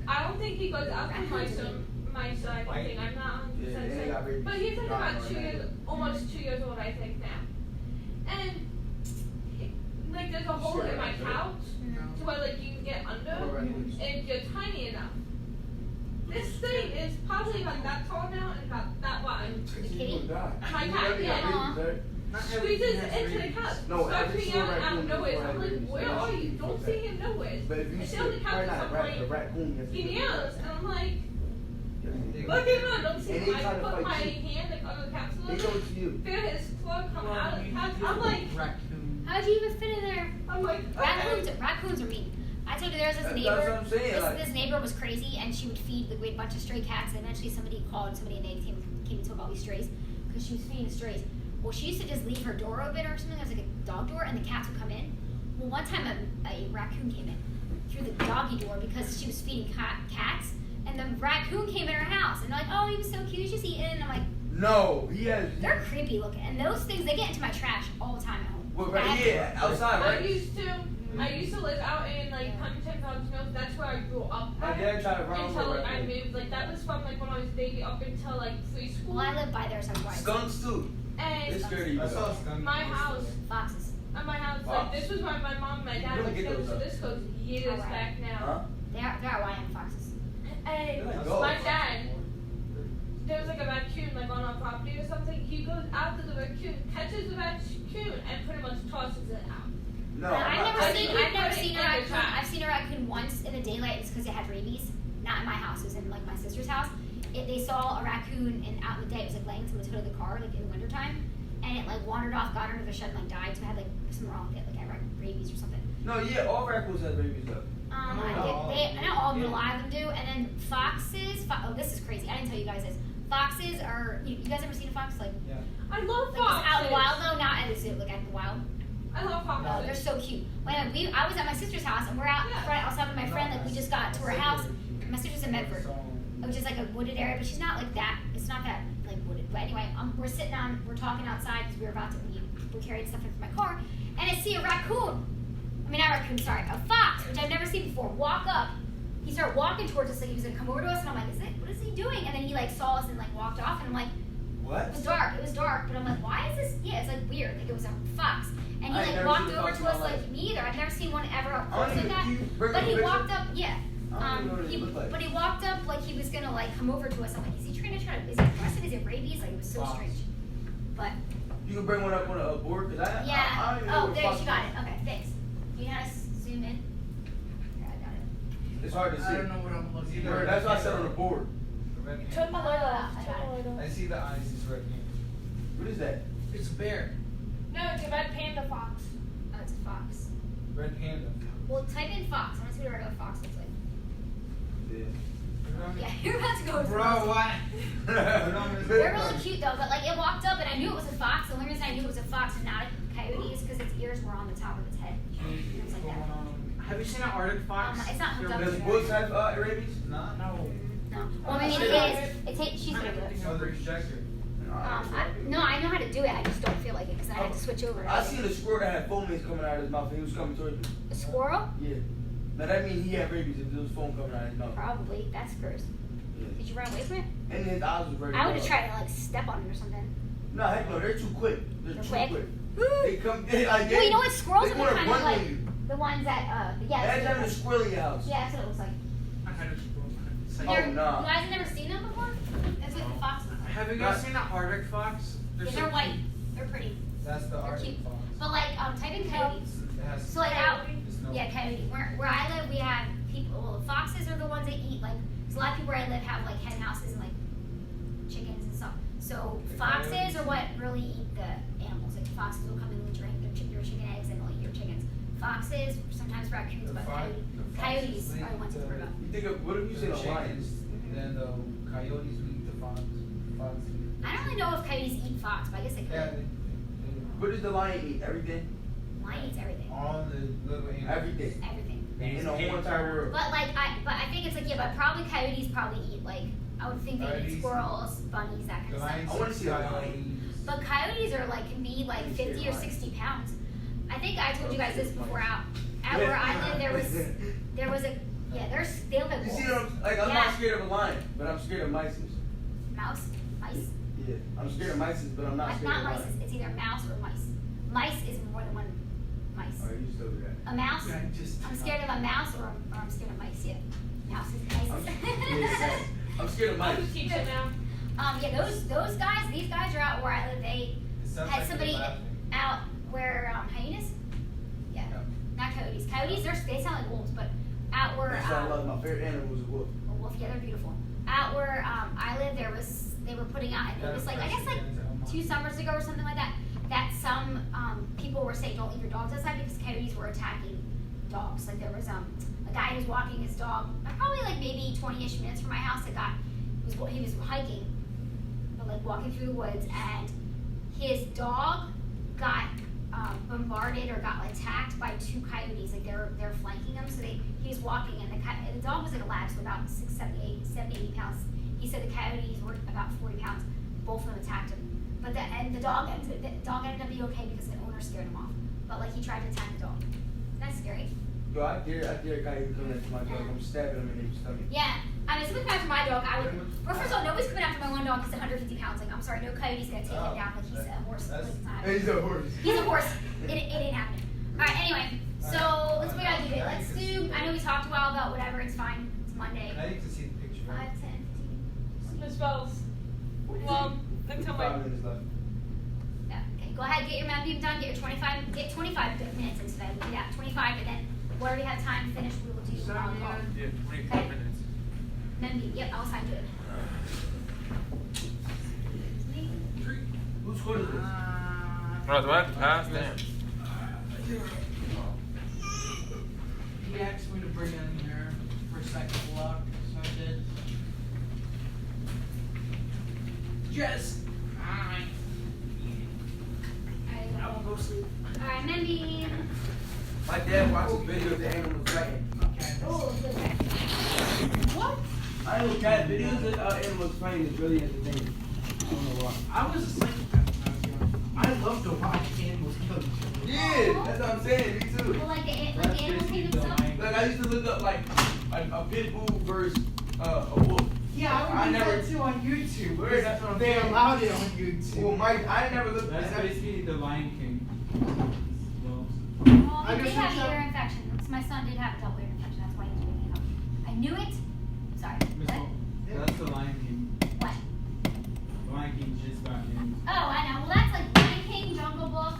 I don't think he goes out to Raccoons mice or anything. I'm not 100% Yeah, they got sure. rabies. But he's like Gone about right 2 now. years, almost 2 years old, I think now. And like there's a hole in my couch to where like you can get under if you're tiny enough. This thing is probably about that tall now and about that wide. The kitty? My cat, yeah. Squeezes into the couch. No, Starts every me single out of raccoon nowhere. is I'm like, rabies. where are you? Don't see him nowhere. But if you I see sit on the couch at some the point. raccoon, yes, He you meows, and I'm like, do. look at him, I don't see And him. they I try to put fight my you. hand like on the capsule. They go to you. Feel his claw come out of the couch. I'm like, Raccoon. How'd you even fit in there? I'm like, Raccoons are mean. I told you there was this That's neighbor. what I'm saying, This neighbor was crazy, and she would feed like we had a bunch of stray cats. And eventually, somebody called somebody, and they came and took all these strays because she was feeding the strays. Well, she used to just leave her door open or something. There was like a dog door, and the cats would come in. Well, one time a raccoon came in through the doggy door because she was feeding cats, and the raccoon came in her house, and they're like, "Oh, he was so cute, he's just eating." And I'm like, No, he has. they're creepy looking, and those things they get into my trash all the time at home. Well, right, yeah, outside, I right? used to live out in like Huntington Farms Mills. That's where I grew up. My dad tried to run Until over a like, I raccoon. moved. Like that was from like when I was a baby up until like preschool. Well, I live by there, so I'm wise. Skunks too. And It's scary. I saw a skunk. my house, Foxes. at my house, Fox. like this was my mom and my dad You don't was get together, those so up. this goes years Alright. back now. Huh? They're Hawaiian foxes. And They're like my dogs. dad, there was like a raccoon like on our property or something. He goes after the raccoon, catches the raccoon, and pretty much tosses it out. No, I've I'm not- never seen I a put it in the raccoon. trap. I've seen a raccoon once in the daylight. It's because it had rabies. Not in my house. It was in like my sister's house. They saw a raccoon and out in the day. It was like laying to the hood of the car like in the wintertime, and it like wandered off, got under the shed, and like died. So it had like something wrong with it, like it had rabies or something. No, yeah, all raccoons have rabies though. I know all of them, a lot of them do. And then foxes. Oh, this is crazy. I didn't tell you guys this. Foxes are. You guys ever seen a fox? Like. Yeah. I love Like foxes. out in the wild though, not at the zoo. Like out in the wild. I love foxes. Oh, they're so cute. When I was at my sister's house and we're out front. I was talking to my friend. Like we just got to her house. My sister's in Medford, which is like a wooded area, but she's not like that. It's not that like wooded. But anyway, we're talking outside because we were about to leave. We carried stuff in from my car, and I see a raccoon. I mean, not a raccoon, sorry, a fox, which I've never seen before. Walk up. He started walking towards us like he was gonna come over to us, and I'm like, what is he doing? And then he like saw us and like walked off, and I'm like, What? it was dark, but I'm like, why is this? Yeah, it's like weird. Like it was a fox, and he I ain't like never walked seen a over fox to in us my life. like me either. I've never seen one ever up I close don't like even- that. can you bring But a he picture? walked up, yeah. I don't even know what they look like. But he walked up like he was gonna like come over to us. I'm like, is he trying to is he aggressive? Is it rabies? Like it was so Fox. strange. But You can bring one up on a board because I yeah. don't even know Oh, what there fox you got is. it. Okay, thanks. You know how to zoom in? Yeah, I got it. It's hard to see. I don't know what I'm looking Bro, that's why I said on the board. Red hand. Turn the light off. I Turn got the light off. I see the eyes. It's red hand. What is that? It's a bear. No, it's a red panda fox. Oh, it's a fox. Red panda. Well, type in fox. I want to see what a regular fox looks like. Yeah. Yeah, you're about to go with Bro, fox. what? They're really cute though, but like it walked up and I knew it was a fox. The only reason I knew it was a fox and not a coyote is because its ears were on the top of its head. Things like that. Have you seen an Arctic fox? It's not hooked up Does to wolves have rabies? Nah. No. No. Well, I mean, it is. She's gonna do it. Oh, they're rejected. No, I know how to do it. I just don't feel like it because I had to switch over. I seen a squirrel that had foam coming out of his mouth and he was coming towards me. A squirrel? Yeah. Now that means he had rabies if there was foam coming out of his mouth. Probably. That's gross. Yeah. Did you run away from it? And his eyes was ready. I would have tried to like step on it or something. No, heck no, they're too quick. They're They're too quick? quick. They come, they like, Well, you know what? Squirrels they are wanna kind run of like on you. the ones that yeah. Imagine having a squirrel in your house. Yeah, that's what it looks like. I had a Oh, You nah. guys have never seen them before? That's what the fox looks like. Have you guys seen the Arctic fox? Yeah, so they're white. cute. They're pretty. That's the They're Arctic cute. fox. But like, type in coyotes. It has So like out, snow. yeah, coyote. Where I live, we have people. Well, foxes are the ones that eat like. There's a lot of people where I live have like hen houses and like chickens and stuff. So The foxes coyotes? are what really eat the animals. Like foxes will come in and drink your chicken eggs and they'll eat your chickens. Foxes, sometimes raccoons, The but foxes coyotes eat are the ones that worry about. You think of, what if you the said a lion? chickens, then the coyotes eat the fox. Fox eat. I don't really know if coyotes eat fox, but I guess they could. Yeah, What does the lion eat? Everything? Lion eats everything. all the little animals. Everything. Everything. In the whole entire world. But like I think it's like yeah, but probably coyotes probably eat like I would think they eat Coyotes. squirrels, bunnies, that kind The of lions stuff. I wanna see a lion. coyotes. But coyotes are like can be like 50 or 60 pounds. I think I told you guys this before out at where I live there was a yeah they look like You see wolves. what I'm, like, I'm Yeah. not scared of a lion, but I'm scared of mice. Mouse, mice. Yeah, I'm scared of mice, but I'm not Like, scared not of mice. lions. It's either mouse or mice. Mice is more than one mice. Oh, you still do that. A mouse. Yeah, just- I'm scared of a mouse or I'm scared of mice. Yeah, mouse is I'm, mice. yeah, I'm scared of I'll mice. just teach it now. Yeah, those guys, these guys are out where I live. They It sounds had like somebody they're laughing. out where hyenas. Yeah, Yeah. not coyotes. Coyotes, they sound like wolves, but out where That's why I love my favorite animal is a wolf. a wolf. Yeah, they're beautiful. Out where I live, they were putting out. It was like I guess like 2 summers ago or something like that. That some people were saying don't leave your dogs outside because coyotes were attacking dogs. Like there was a guy who was walking his dog, probably like maybe 20-ish minutes from my house. He was hiking, but like walking through the woods, and his dog got bombarded or got attacked by 2 coyotes. Like they're flanking him. So he was walking, and the dog was like a lab, so about 70, 80 pounds. He said the coyotes were about 40 pounds. Both of them attacked him. But the dog ended up being okay because the owner scared him off. But like he tried to attack the dog. That's scary. Yo, I dare a guy who come after my dog. I'm stabbing him in his stomach. Yeah. I mean, if someone came after my dog, I would. Well, first of all, nobody's coming after my one dog. He's 150 pounds. Like, I'm sorry, no coyote's gonna take him down like he's a horse. Like, it's not He's a horse. He's a horse. It ain't happening. All right. Anyway, so let's we gotta do it. Let's do. I know we talked a while about whatever. It's fine. It's Monday. I need to see the picture. 5, 10, 15. Miss Bells. Well, until my. 5 minutes left. Yeah. Okay. Go ahead. Get your map done. Get your 25. Get 25 good minutes into that. Yeah. 25, and then whatever you have time to finish, we will do. Yeah, 25 Okay. minutes. Memby. Yep. I'll sign to it. Whose court is this? Oh, do I have to pass? Damn. He asked me to bring in here for second block, so I did. Yes! Alright. I won't go sleep. Alright, Memby. My dad watches videos of animals fighting. Okay. Oh, okay. What? I know cat videos of animals fighting is really entertaining. I don't know why. I was asleep when I was young. I love to watch animals kill each other. Yeah, that's what I'm saying. Me too. Well, like the animals hate themselves. Like I used to look up like a pit bull versus a wolf. Yeah, I would do that too on YouTube. Word, that's what I'm They saying. allowed it on YouTube. Well, Mike, I never looked. That's basically the Lion King. Well, I he did just have looked ear up- infection. So my son did have a double ear infection. That's why he was waking up. I knew it. Sorry. What? That's the Lion King. What? The Lion King just got in. Oh, I know. Well, that's like Lion King, Jungle Book.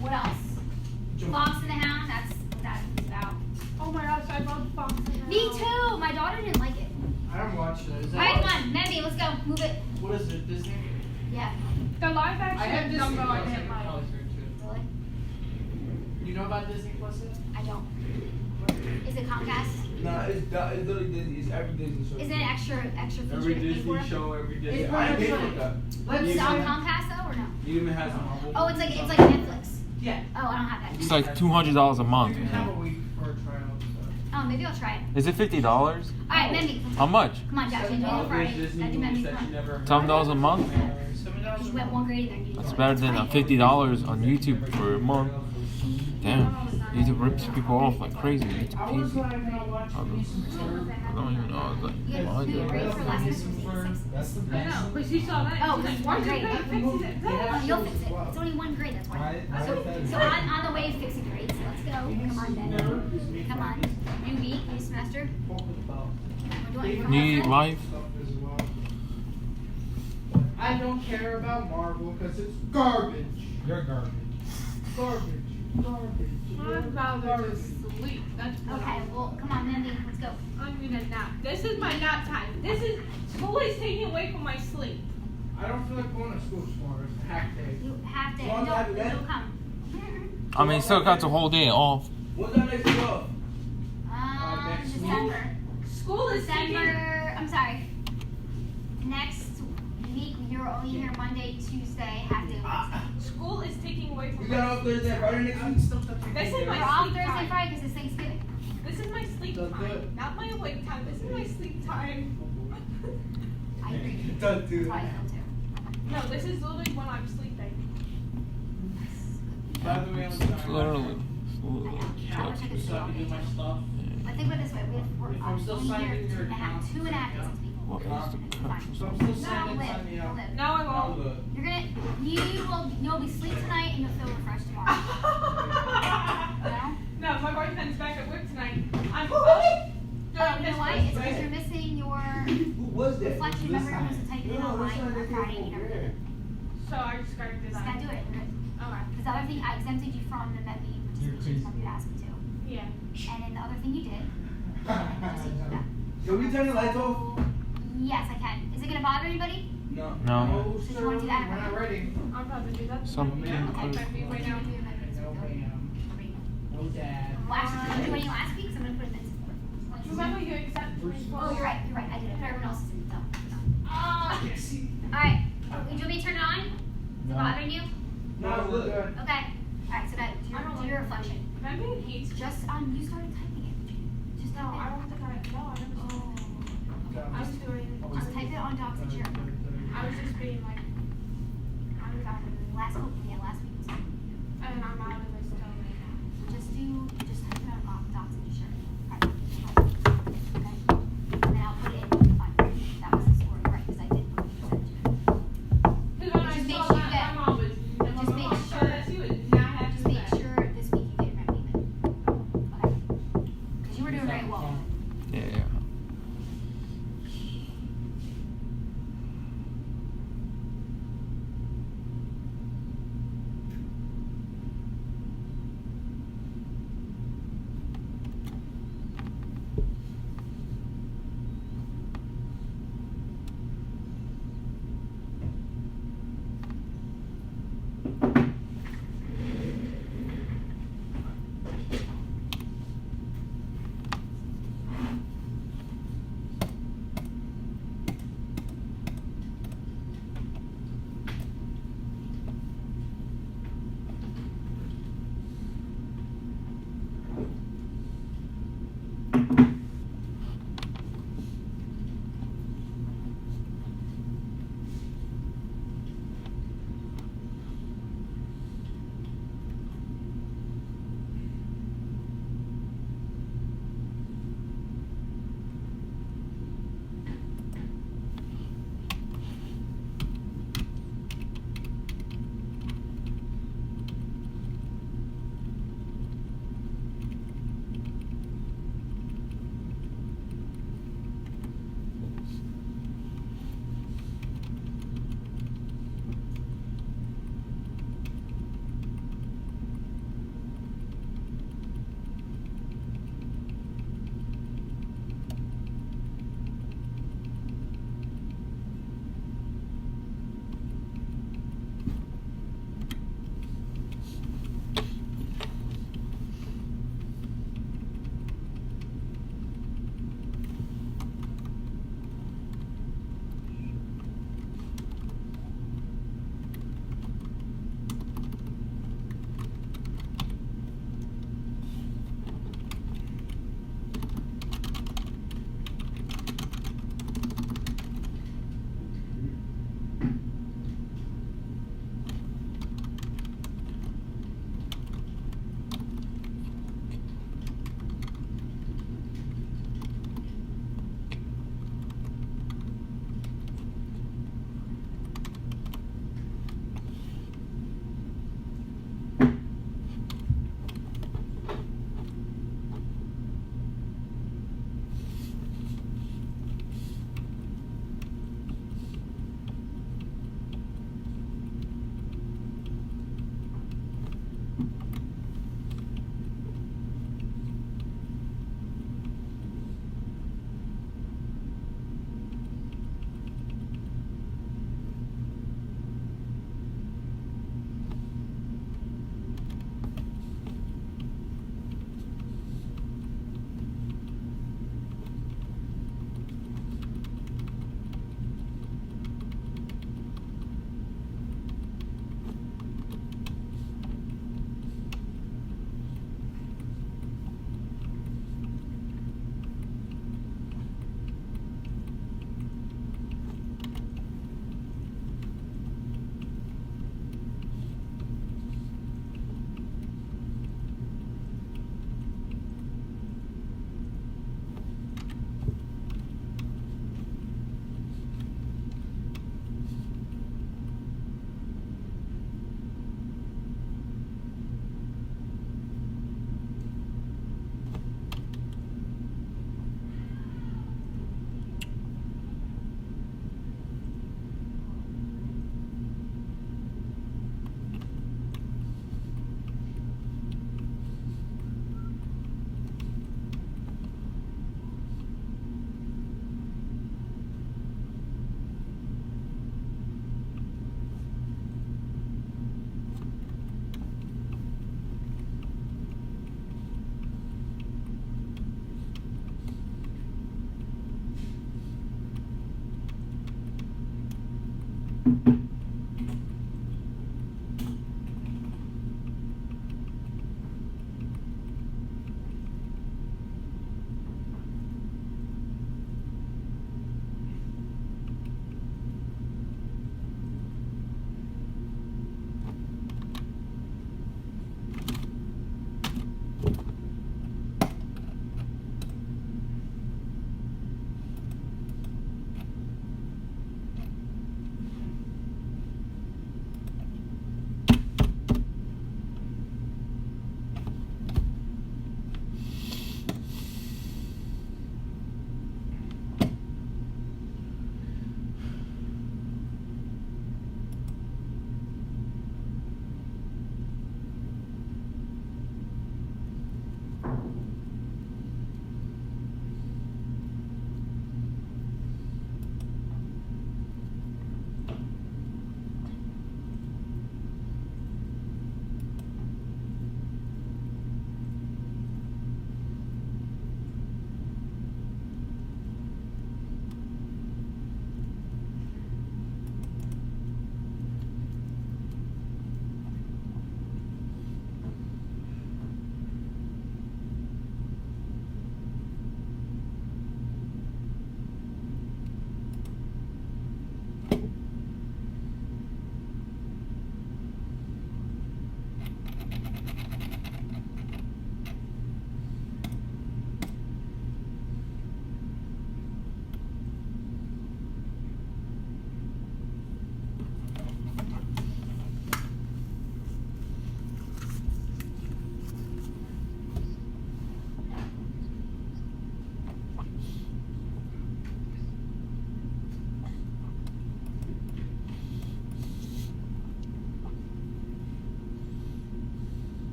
What else? Fox and the Hound. That's what that is about. Oh my gosh, I love Fox and the Hound. Me too. My daughter didn't like it. I haven't watched it. Is All that right, come on, Memby, let's go. Move it. What is it? Disney? Yeah. The live I have action Disney Dumbo I Plus. didn't like. Really? You know about Disney Plus yet? I don't. Is it Comcast? Nah, it's literally Disney. It's every Disney show. Is it extra feature Every to pay Disney for? show, every Disney. It's I ain't pretty paying much for that. Let's Is it on say- Comcast though or no? You even has Marvel. Oh, it's like Netflix. Yeah. Oh, I don't have that. It's like $200 a month. You can have a week for a trial. Oh, maybe I'll try it. Is it $50? All right, Memby. How much? Come on, Josh. You're doing it Friday. Disney Gotta do movies Memby. that Come you on. never heard $7 a month? You went one grade and then you It's better than $50 on YouTube for a month. Damn, YouTube rips people off like crazy. It's I was easy. like, I watched I don't even know. I was like, You had why to do do a grade for last semester. That's the I know, but she saw that. Oh, She's that's like, one why grade. you fix it? Oh, you'll fix it. It's only one grade, that's why. So on the way of fixing grades. So let's go. Come on, Ben. Come on. New week, new semester. We're doing it. New life? I don't care about Marvel because it's garbage. You're garbage. Garbage. Garbage. I'm about to sleep. That's what Okay, well, come on, Memby. Let's go. I'm gonna nap. This is my nap time. School is taking away from my sleep. I don't feel like going to school tomorrow. It's a hack day. You have to. Long time Don't again. come. I mean, still got the whole day off. What's that next week off? Next week. December. School is taking. December. I'm sorry. Next week, you're only here Monday, Tuesday, half day Wednesday. School is taking away We from got my off Thursday and Friday next week. This is We're my off sleep Thursday, time. Friday because it's Thanksgiving. This is my sleep That's time, good. not my awake time. This is my sleep time. I agree. Don't do That's how I that. feel too. No, this is literally when I'm sleeping. By the way, I'm It's sorry. literally. I wish I could So I can do my stuff. But think about it this way, we're If I'm still only signing here your two and a half account, business people. What is the It's fine. So I'm still No, signing live, sign me out. live. Now I'm all. You'll be sleep tonight and you'll feel refreshed tomorrow. No? No, my boyfriend's back at work tonight. I'm Oh, you know why? It's because right? you're missing your Who was that? reflection. Remember, you're supposed to type it in online on Friday. You never did it. So I just gotta do Just that. gotta do it. Alright. Because the other thing, I exempted you from the Memby participation. Remember you asked me to. Yeah. And then the other thing you did. Just you do that. Can we turn the lights off? Yes, I can. Is it gonna bother anybody? No. No. No, So you sir, wanna do that? we're not ready. I'm about to do that. Something I'll close. take my feet right now. No, ma'am. No, dad. Well, actually, did you do any last week? 'Cause I'm gonna put it in. Remember you accepted me. Oh, you're right. You're right. I did it. But everyone else is in dumb. Ah. All right. Do you want me to turn it on? Is it bothering you? No, we're good. Okay. All right. So that do your reflection. Remember he hates. Just you started typing it. Just No, type I it. don't think I. No, I never saw it. I was doing. Just type it on Docs and share. I was just being like. Last week was. And I'm out of this still right now. Just type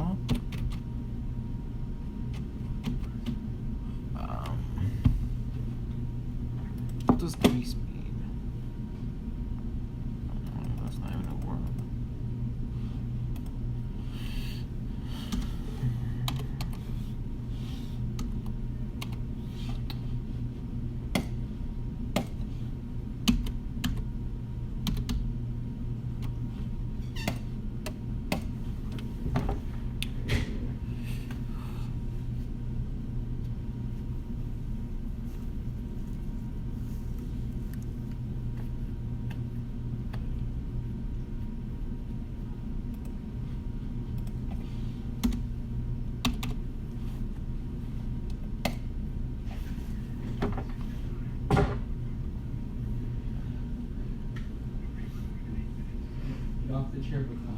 now. What does 3 speed? That's not even a word. Get off the chair with that.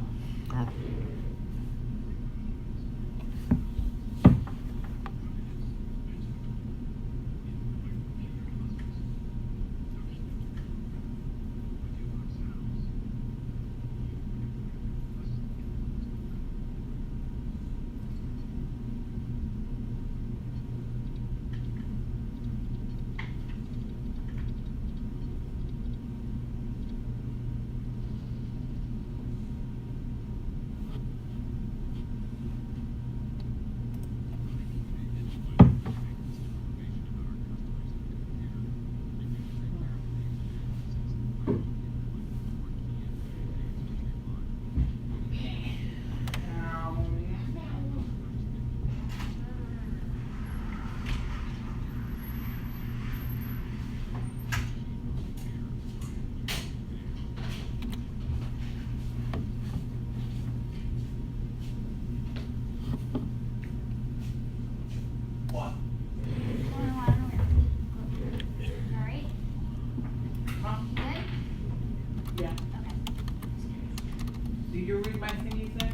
Did you read my thingy thing?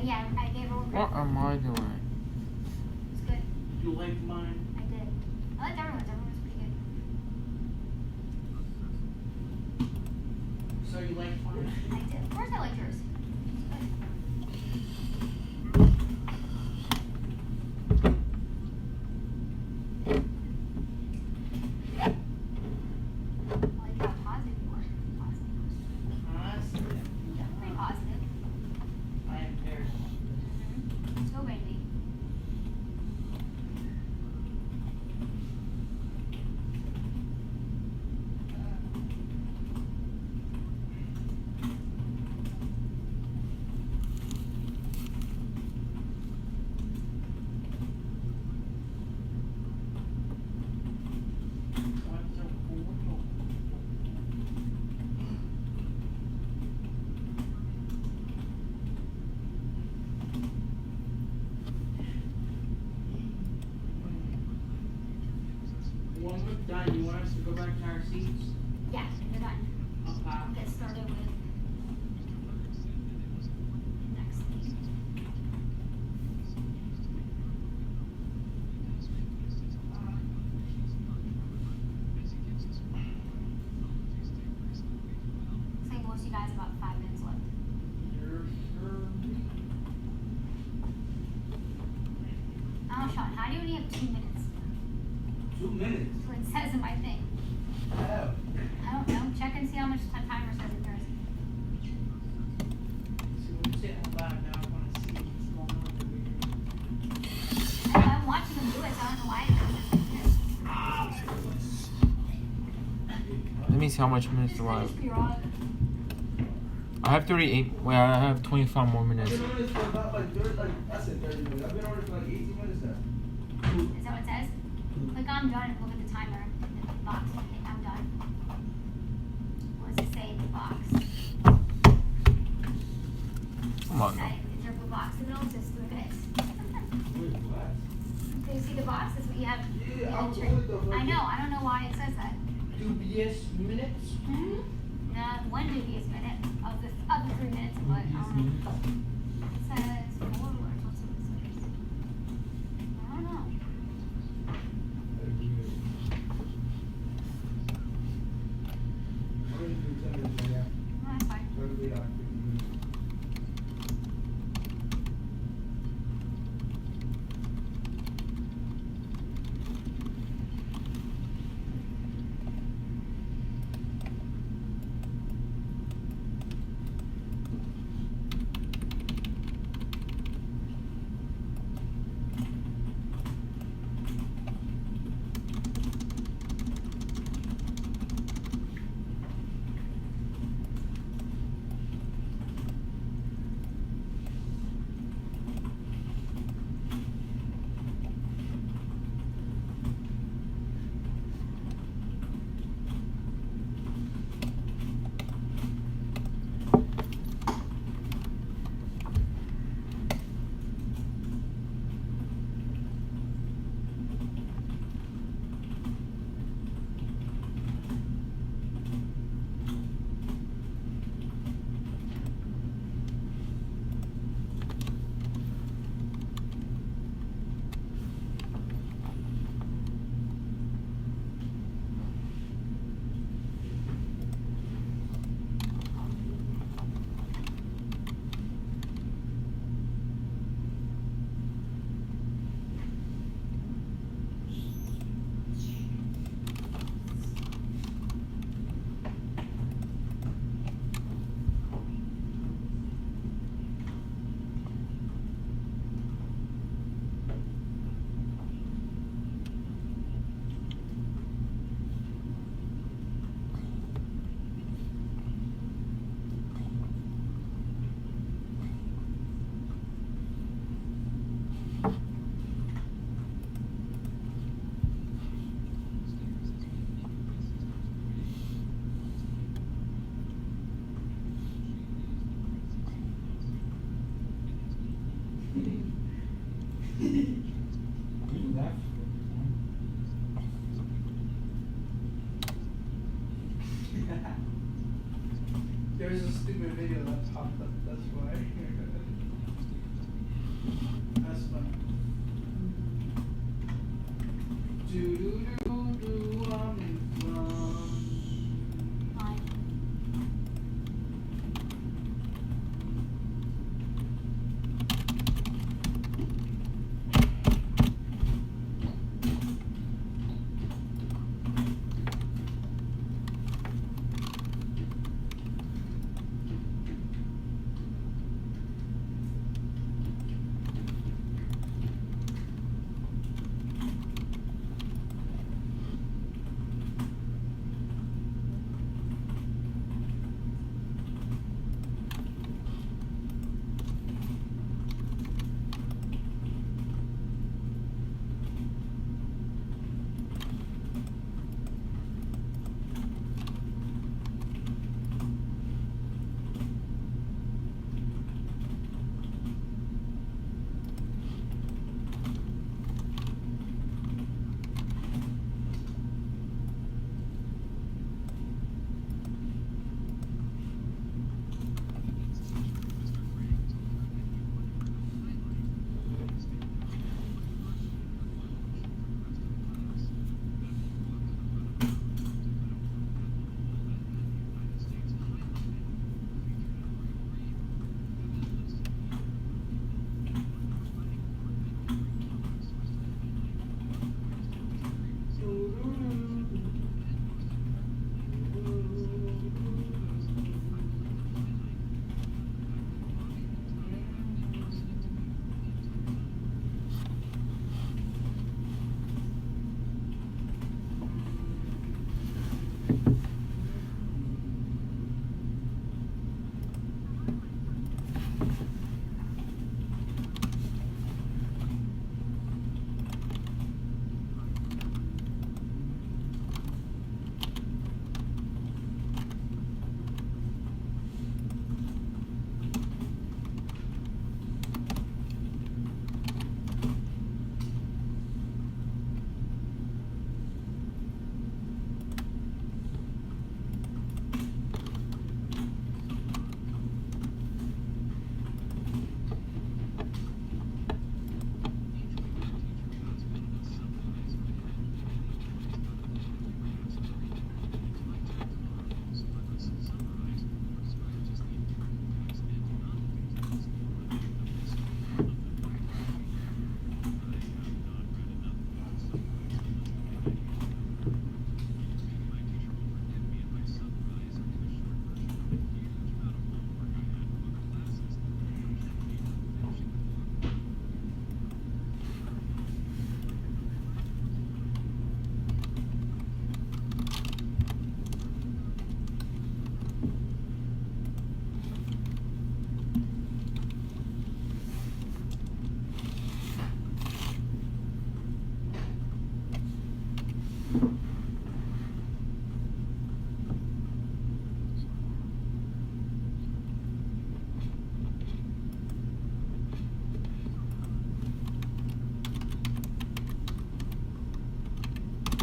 Yeah, I gave her one. What am I doing? It's good. Did you like mine? I did. I liked everyone's. Everyone's pretty good. So you liked mine? I did. Of course I liked yours. I like how positive you were. Positive. Definitely positive. I am very Let's go, Randy. When we're done, you want us to go back to our seats? Yeah, you're done. Okay. I'll get started with next thing. Say most of you guys about 5 minutes left. Oh, Sean, how do you only have 2 minutes? 2 minutes. That's what it says in my thing. How? I don't know. Check and see how much timer says in yours. See, when you say out loud now, I want to see what's going on over here. I'm watching them do it, so I don't know why it says Let me see how much minutes do I have. I have 38. Wait, I have 25 more minutes. I've been on this for about like 30, like I said 30 minutes. I've been on it for like 18 minutes now. Is that what it says? Click on done and look at the timer in the box. Okay, I'm done. What does it say in the box? Come on. Is there a blue box in the middle? Just look at it. Wait, what? Do you see the box? That's what you have. Yeah, in I'm the good though. I know. I don't know why it says that. Dubious minutes? One dubious minute of the 3 minutes, but it says 4 words. What's it says? I don't know. No, that's fine. There's a stupid video that popped up, that's why. That's fun. Do-do-do-do, I'm in fun.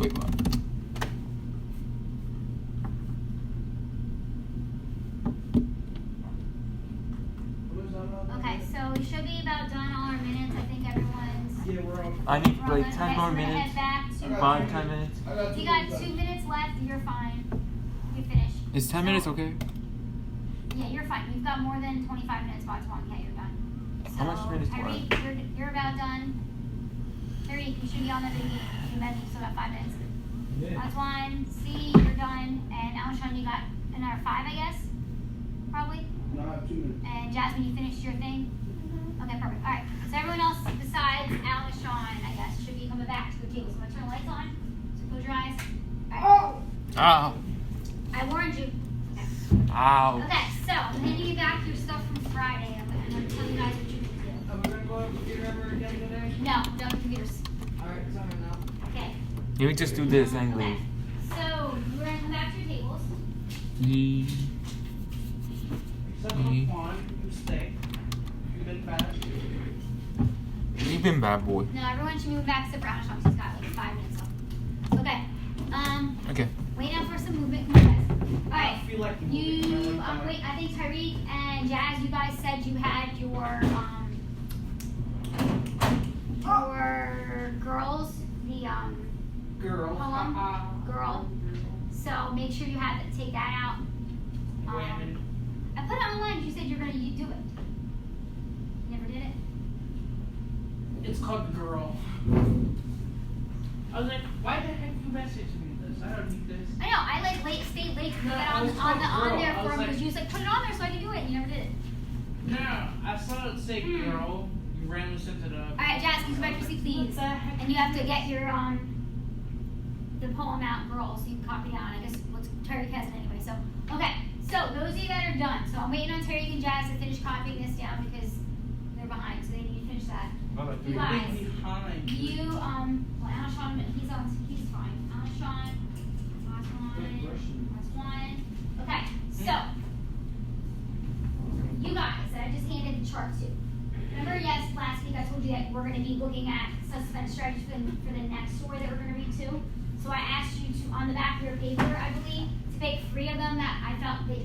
Wait, what? Okay, so we should be about done all our minutes. I think everyone's. Yeah, we're all. I need we're all like good. 10 Okay, more so we're gonna minutes. head back to 5, 10 minutes. If you got 2 minutes left, you're fine. You finish. Is 10 minutes okay? Yeah, you're fine. You've got more than 25 minutes, box 1K, you're done. So, How much minutes do I Tyreek, you're about done. Tyreek, you should be on the big game. You meant you still got 5 minutes. Box 1, C, you're done. And Alshon, you got another 5, I guess? Probably? No, I have 2 minutes. And Jasmine, you finished your thing? Okay, perfect. Alright, so everyone else besides Al and Sean, I guess, should be coming back to the table. So I'm gonna turn the lights on. So close your eyes. Alright. Ow. I warned you. Okay. Ow. Okay, so I'm handing you back your stuff from Friday. I'm gonna tell you guys what you need to do. Are we gonna go to computer ever again today? No, no computers. Alright, it's on now. Okay. You can just do this and Okay. leave. So we're gonna come back to your tables. Except for Quan, you stay. You've been bad. You've been bad boy. No, everyone should move back to Brown Shop. He's got like 5 minutes left. Okay. Okay. Wait out for some movement. Come on, guys. Alright. I feel like You, wait, I think Tyreek and Jazz, you guys said you had your girls, the, girl. poem, girl. So make sure you have it, take that out. I put it online, you said you're gonna do it. You never did it? It's called Girl. I was like, why the heck you messaged me this? I don't need this. I know, I like stayed late to No, get I was on called there Girl. I for was him like- because you was like, put it on there so I can do it, and you never did it. No, I saw it say girl. You randomly sent it up. Alright, Jazz, can you come back to your seat, please? And you have to get your, the poem out, girl, so you can copy down. I guess what's Tyreek has it anyway, so. Okay, so those of you that are done, so I'm waiting on Tyreek and Jazz to finish copying this down because they're behind, so they need to finish that. You guys, behind. you, well, Alshon, he's fine. Alshon, last one. Okay, so, you guys that I just handed the chart to. Remember, yes, last week I told you that we're gonna be looking at suspense strategies for the next story that we're gonna read too. So I asked you to, on the back of your paper, I believe, to pick 3 of them that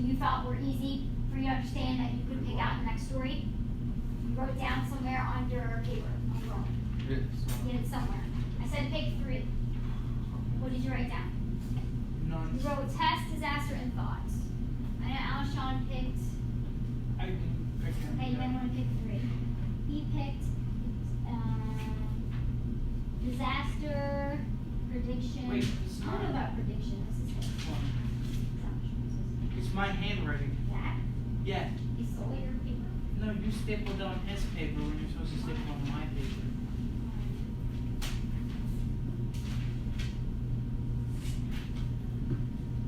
you felt were easy for you to understand that you could pick out in the next story. You wrote it down somewhere on your paper. You did it somewhere. I said pick 3. What did you write down? None. You wrote test, disaster, and thoughts. I know Alshon picked. I didn't pick him. Okay, you might want to pick 3. He picked disaster, prediction. Wait, I don't know about prediction. This is it. It's my handwriting. That? Yeah. You stole your paper. No, you stapled on his paper when you're supposed to staple on my paper.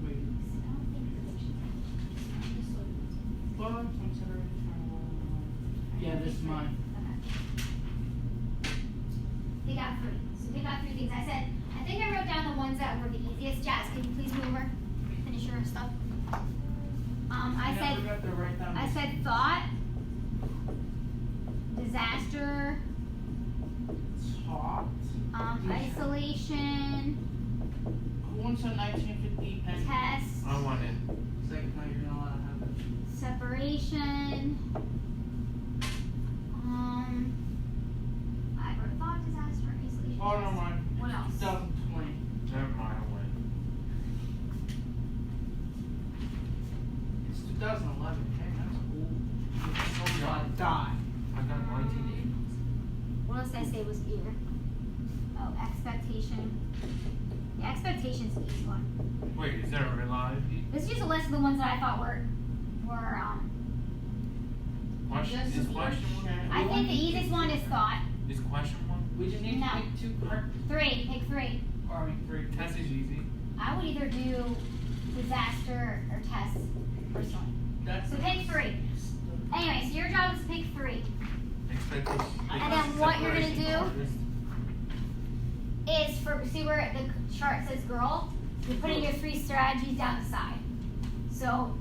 Wait. I don't think prediction. Well, I'm sorry. Yeah, this is mine. Okay. They got 3. So they got 3 things. I think I wrote down the ones that were the easiest. Jazz, can you please move over? Finish your stuff. I said thought, disaster, isolation, Who wants a 1950 pen? test, I want it. Second time you're not allowed to have it. separation. I wrote thought, disaster, isolation. Oh, no, test. mine. What else? 2020. Never mind, I want it. It's 2011. Hey, that's cool. Oh, die. I got 1980. What else did I say was ear? Oh, expectation. The expectation's the easy one. Wait, is there a reliability? This is just a list of the ones that I thought were Question? Is question one? I think the easiest one is thought. Is question one? We just need to No. pick 2 correct. 3, pick 3. Or I mean 3. Test is easy. I would either do disaster or test personally. That's So pick 3. Anyway, so your job is to pick 3. Expectation. And then what you're gonna Separation do is see where the chart says girl, you're putting your 3 strategies down the side. So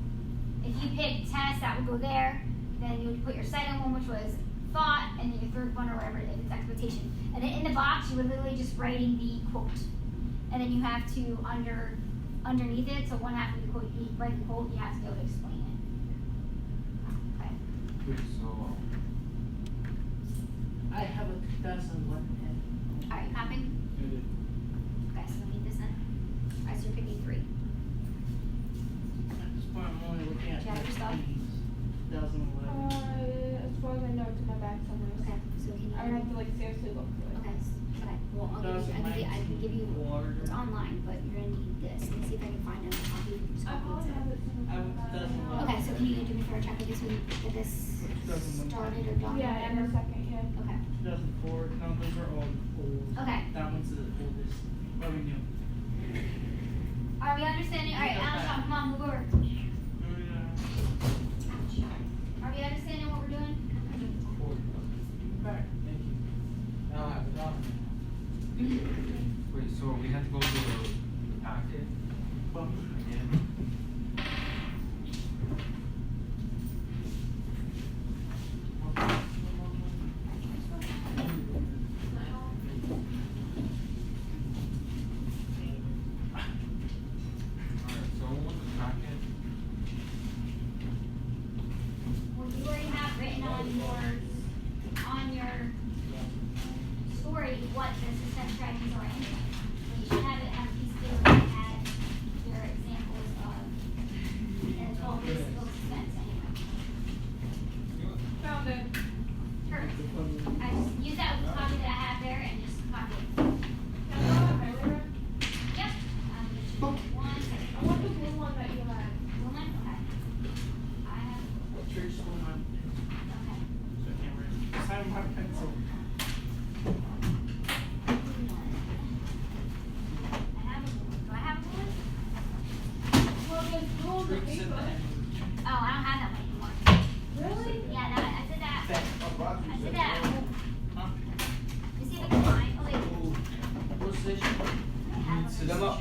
if you pick test, that would go there. Then you would put your second one, which was thought, and then your third one or whatever it is, it's expectation. And then in the box, you were literally just writing the quote. And then you have to underneath it, so one half of the quote, you write the quote, you have to go to explain it. Okay. Wait, so I have a 2011 pen. Alright, you copying? Okay, so we need this then. Alright, so you're picking 3. At this point, I'm only looking at Do you have your stuff? 2011. As far as I know, it's in my bag somewhere. Okay, so can you? I would have to like seriously look for it. Okay, okay. Well, I can give you it's online, but you're gonna need this. Let me see if I can find a copy. I probably have it I somewhere. have 2011. Okay, so can you do me a favor, check with this when you get this started or done? Yeah, in a second, yeah. Okay. 2004. No, those are all old. Okay. That one's the oldest. What we new? Are we understanding? All right, Alshon, come on, move over. Are we understanding what we're doing? Back. Thank you. Now I have a document. wait, so we have to go to the packet again? Alright, so what was the packet? on your story what the success strategies are anyway. You should have a piece of paper that has your examples of all physical suspense anyway. Found it. Perfect. I just use that copy that I have there and just copy it. Yep. One second. I want the blue one that you had. Blue one? Okay. I have. Church school one. Okay. So I can't write. Just have my pencil. I have a blue one. Do I have a blue one? Well, there's blue on the Fruits and paper. Oh, I don't have that one anymore. Really? Yeah, no, I did that. That. I did that. Huh? You see if I can find. Oh, wait. What's this? I have a Them up.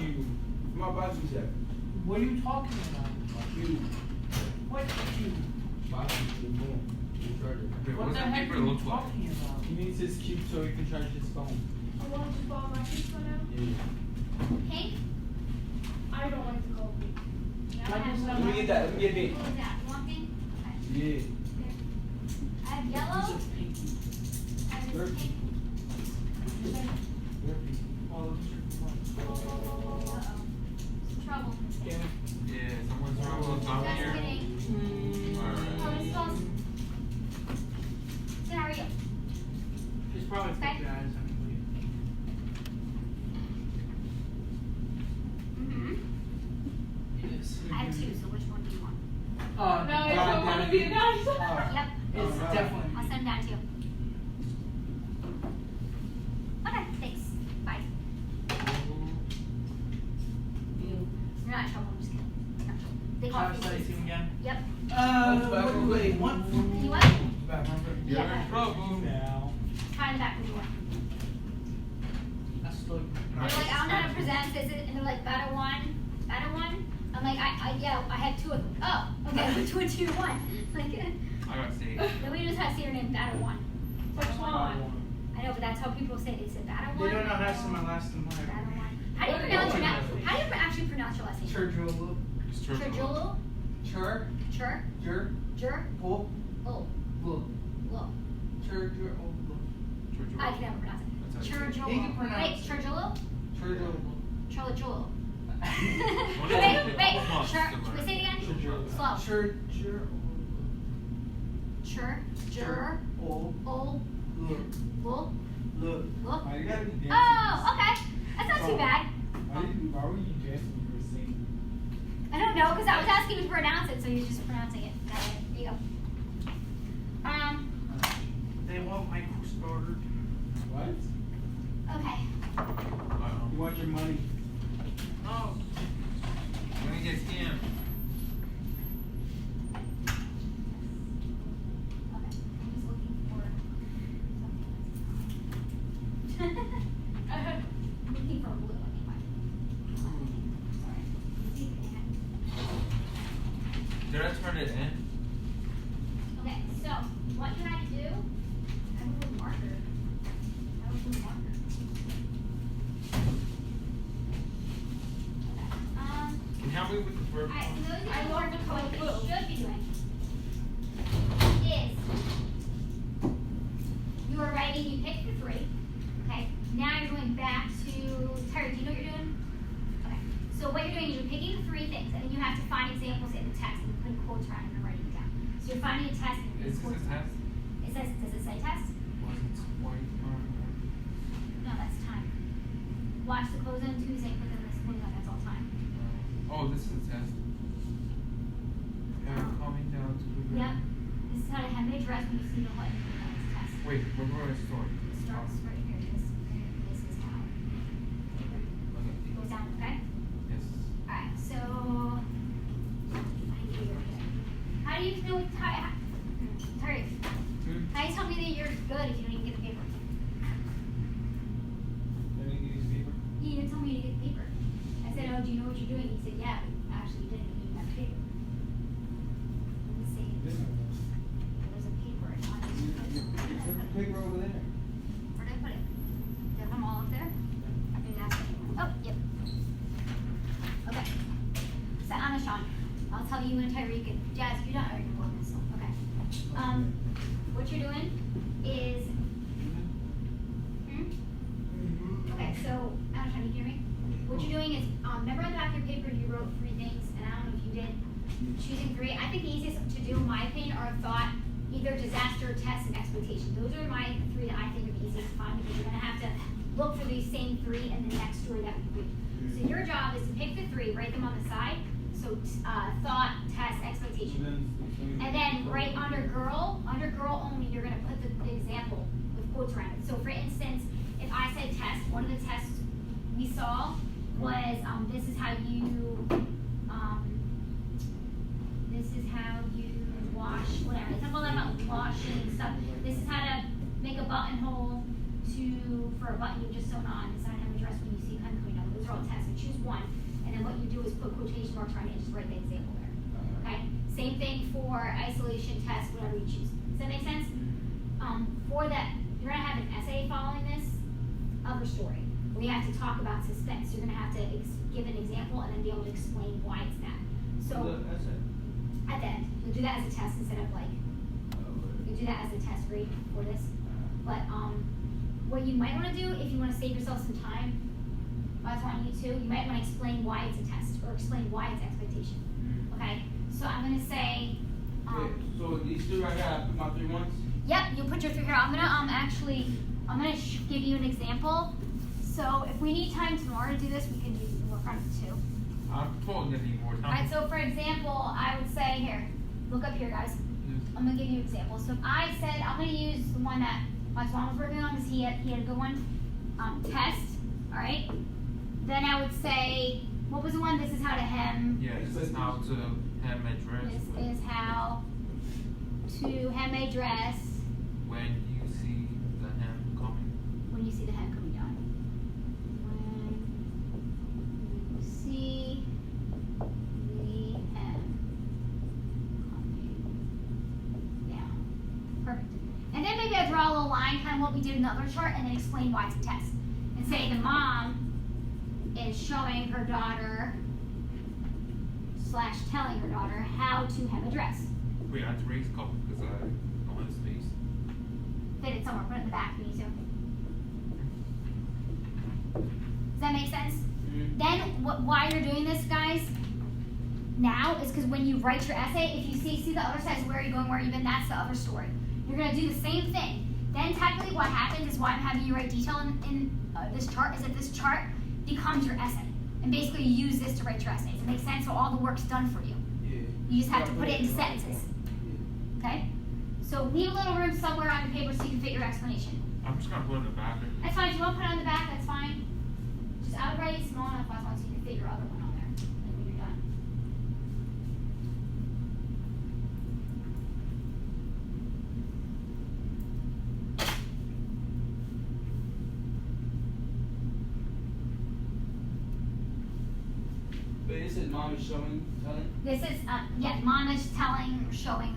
My box is there. What are you talking about? What cube? Okay, What what's the that heck paper are you look like? talking about? He needs his cube so he can charge his phone. I want to follow my kids for now. pink. I don't like the color pink. Yeah, I Like have this blue. Let me get that. Let me get What big. is that? You want pink? Okay. Yeah. I have yellow. These are pinky. I have this pink. Oh, these are fun. Uh-oh. Some trouble. Yeah, someone's wrong Just on here. kidding. Alright. Oh, this smells. So how are you? He's probably Okay. thick guys, I believe. Mm-hmm. Yes. I have two, so which one do you want? Oh, No, I don't want to be a nice. Yep. It's definitely. I'll send them down to you. Okay, thanks. Bye. You're not in trouble, I'm just kidding. Not in trouble. They call Power it study faces. team again? Yep. Wait, what? You what? Back number. You're Yeah. in trouble. Now. Tie in the back of the door. That's like. They're like, I don't know how to present this, and they're like, better one. I'm like, yeah, I have two of them. Oh, okay, which one do you want? Like, I got saved. then we just have to see her name, better one. Which one? I know, but that's how people say it. They say better one. They don't know how to say my last name. Better one. How do you pronounce your last? How do you actually pronounce your last name? Churjolo. It's church. Churjolo? Chur. Chur? Jur. Jur? Bull. Oh, Bull. lo. Churjur. I can never pronounce it. That's how you say it. Churjolo. He can pronounce Wait, it. Churjolo? Churjolo. Churjolo. What is Wait, it? wait. Almost Chur. similar. Wait, say it again. Churjolo. Slow. Churjur. Chur. Jur. Oh. Ol. Look. Lo. Look. Lo. Why you gotta be dancing? Oh, okay. That's not too bad. Why were you dancing when you were singing? I don't know, because I was asking you to pronounce it, so you're just pronouncing it. That way. There you go. They want my co-starter. What? Okay. Uh-oh. You want your money? Oh. Let me get scammed. Okay. I'm just looking for something. I'm looking for blue. Okay, fine. Sorry. See, Did I turn it in? okay, so what you have to do, I have a blue marker. Can you help me with the verb? Alright, so those I are love the color what blue. they should be doing. Is you are writing, you pick the three. Okay, now you're going back to Terry, do you know what you're doing? Okay. So what you're doing is you're picking the three things and then you have to find examples in the text and put quotes around it and writing it down. So you're finding a test and Is putting this a quotes around test? it. It says, does it say test? Wasn't quite. No, that's time. Watch the close on Tuesday, put them in this close on, that's all time. Oh, this is a test. Coming down to the Yep. This is how to have dress when you see the button. That's a test. Wait, where do I start? It starts right here. This is how. It goes down, okay? Yes. Alright, so how do you know Terry, how do you tell me that you're good if you don't even get the paper? Let me get his paper. You didn't tell me to get the paper. I said, oh, do you know what you're doing? He said, yeah, but actually you didn't. You didn't have the paper. Let me see. This one. There's a paper on Put the paper over there. Where did I put it? Do I have them all up there? Maybe that's it. Oh, yep. Okay. So Anna Sean, I'll tell you and Tyreek and Jazz, you're not already working this. Okay. what you're doing is, okay, so, I don't know, can you hear me? What you're doing is, remember on the back of your paper you wrote 3 things, and I don't know if you did, choosing 3. I think the easiest to do, in my opinion, are thought, either disaster, test, and expectation. Those are my 3 that I think are the easiest to find, because you're gonna have to look for these same 3 in the next story that we read. So your job is to pick the 3, write them on the side, so thought, test, expectation. And then right under girl only, you're gonna put the example with quotes around it. So for instance, if I said test, one of the tests we saw was this is how you wash whatever. It's all about washing stuff. This is how to make a buttonhole for a button you just sewn on. It's not how to dress when you see a pen coming out. Those are all tests. You choose one, and then what you do is put quotation marks around it and just write the example there. Okay. Same thing for isolation test, whatever you choose. Does that make sense? For that, you're gonna have an essay following this other story. We have to talk about suspense. You're gonna have to give an example and then be able to explain why it's that. So at the end, you'll do that as a test instead of like you'll do that as a test grade for this. But what you might want to do if you want to save yourself some time, that's what I want you to. You might want to explain why it's a test or explain why it's expectation. Okay. So I'm gonna say. So these 2 right here, I put my 3 ones. Yep, you'll put your 3 here. I'm gonna give you an example. So if we need time tomorrow to do this, we can work on it too. I'm probably gonna need more time. Alright, so for example, I would say here, look up here guys. I'm gonna give you examples. So if I said, I'm gonna use the one that my mom was working on because he had a good one. Test, alright? Then I would say, what was the one? This is how to hem. Yeah, this is how to hem a dress. This is how to hem a dress. When you see the hem coming. When you see the hem coming down. When you see the hem coming down. Perfect. And then maybe I draw a little line, kind of what we did in the other chart, and then explain why it's a test. And say the mom is showing her daughter / telling her daughter how to hem a dress. Wait, I have to raise a couple because I don't have space. Fit it somewhere, put it in the back if you need to. Does that make sense? Then why you're doing this, guys, now is because when you write your essay, if you see the other side is where are you going, where are you been, that's the other story. You're going to do the same thing. Then technically what happens is why I'm having you write detail in this chart is that this chart becomes your essay. And basically you use this to write your essay. Does it make sense? So all the work's done for you. Yeah. You just have to put it into sentences. Okay? So leave a little room somewhere on your paper so you can fit your explanation. I'm just gonna put it in the back. That's fine. If you want to put it on the back, that's fine. Just I would write it small enough so you can fit your other one on there. And when you're done. But it says mom is telling. This is mom is showing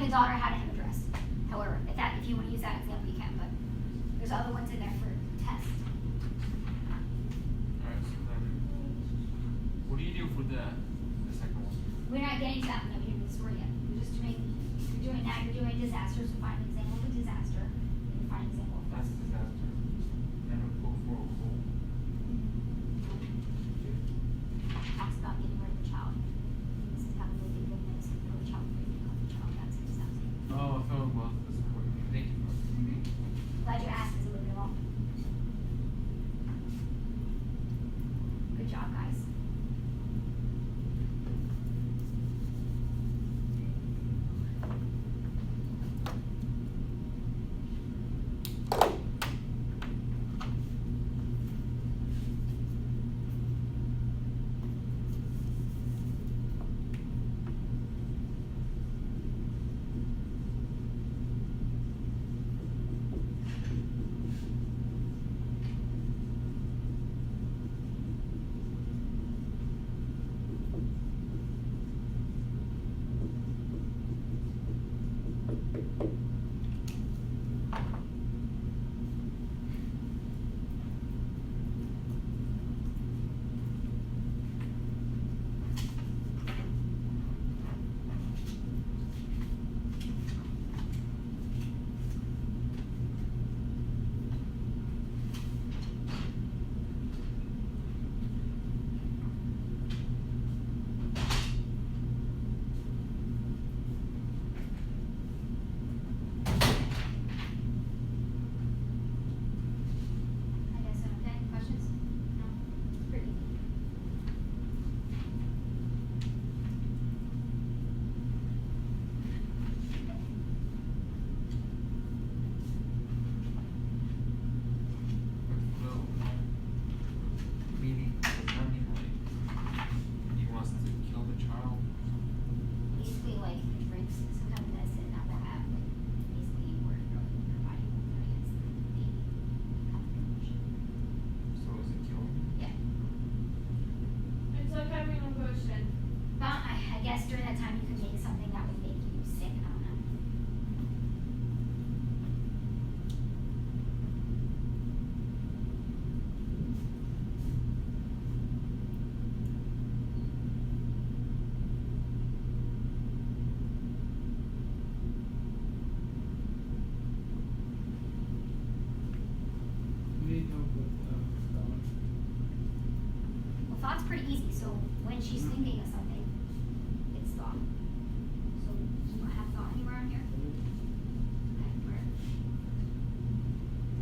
the daughter how to hem a dress. However, if you want to use that example, you can. But there's other ones in there for test. Alright, so then what do you do for the second one? We're not getting to that one yet. We didn't do the story yet. You're doing disasters. So find an example of a disaster. And you find an example of That's a disaster. And a quote for a quote. talks about getting rid of the child. This is how we live in goodness and throw a child away and help the child. That's a disaster. Oh, I thought it was this point. Thank you. Glad you asked because it would have been wrong. Good job, guys. she's thinking of something, it's thought. So you don't have thought anywhere on here? Okay, where?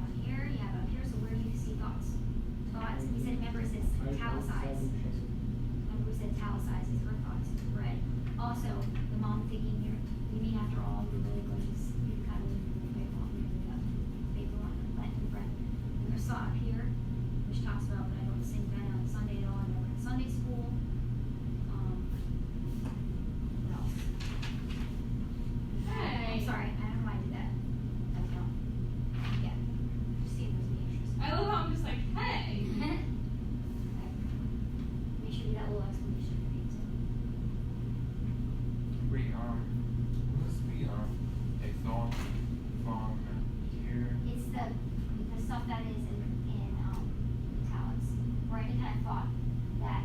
Down here, you have up here, so where do you see thoughts? Thoughts, we said, remember it says italicized. Remember we said italicized is her thoughts, red. Also, the mom thinking here, you mean after all, you're really going to, you kind of big one, big one, let your breath. And there's saw up here, which talks about that I don't sing Ben on Sunday at all, I never in Sunday school. What else? Hey. I'm sorry, I don't know why I did that. That's wrong. Yeah. Just see if there's any interest. I love how I'm just like, hey. Okay. Make sure you do that little explanation for me too. Wait, what's the a thought from here? It's the stuff that is in italics, or any kind of thought that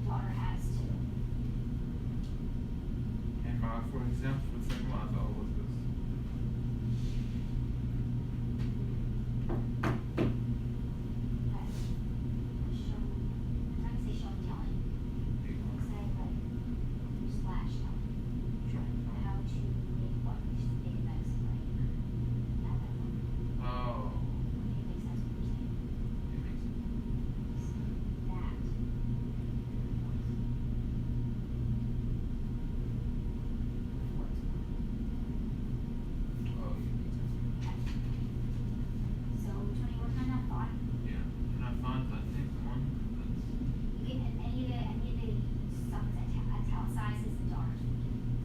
daughter has too. And for example, for the second one, I thought was this. Okay. Show, I'm not gonna say show and telling. I'll say like slash telling. How to make what? Just make it nice, like not that one. Oh. It makes sense what you're saying. It makes sense. That. Oh, yeah, makes sense. So which one are you working on now? Thought? Yeah. And I found, I think, the one that's. You can, any of the stuff that's italicized is the daughter's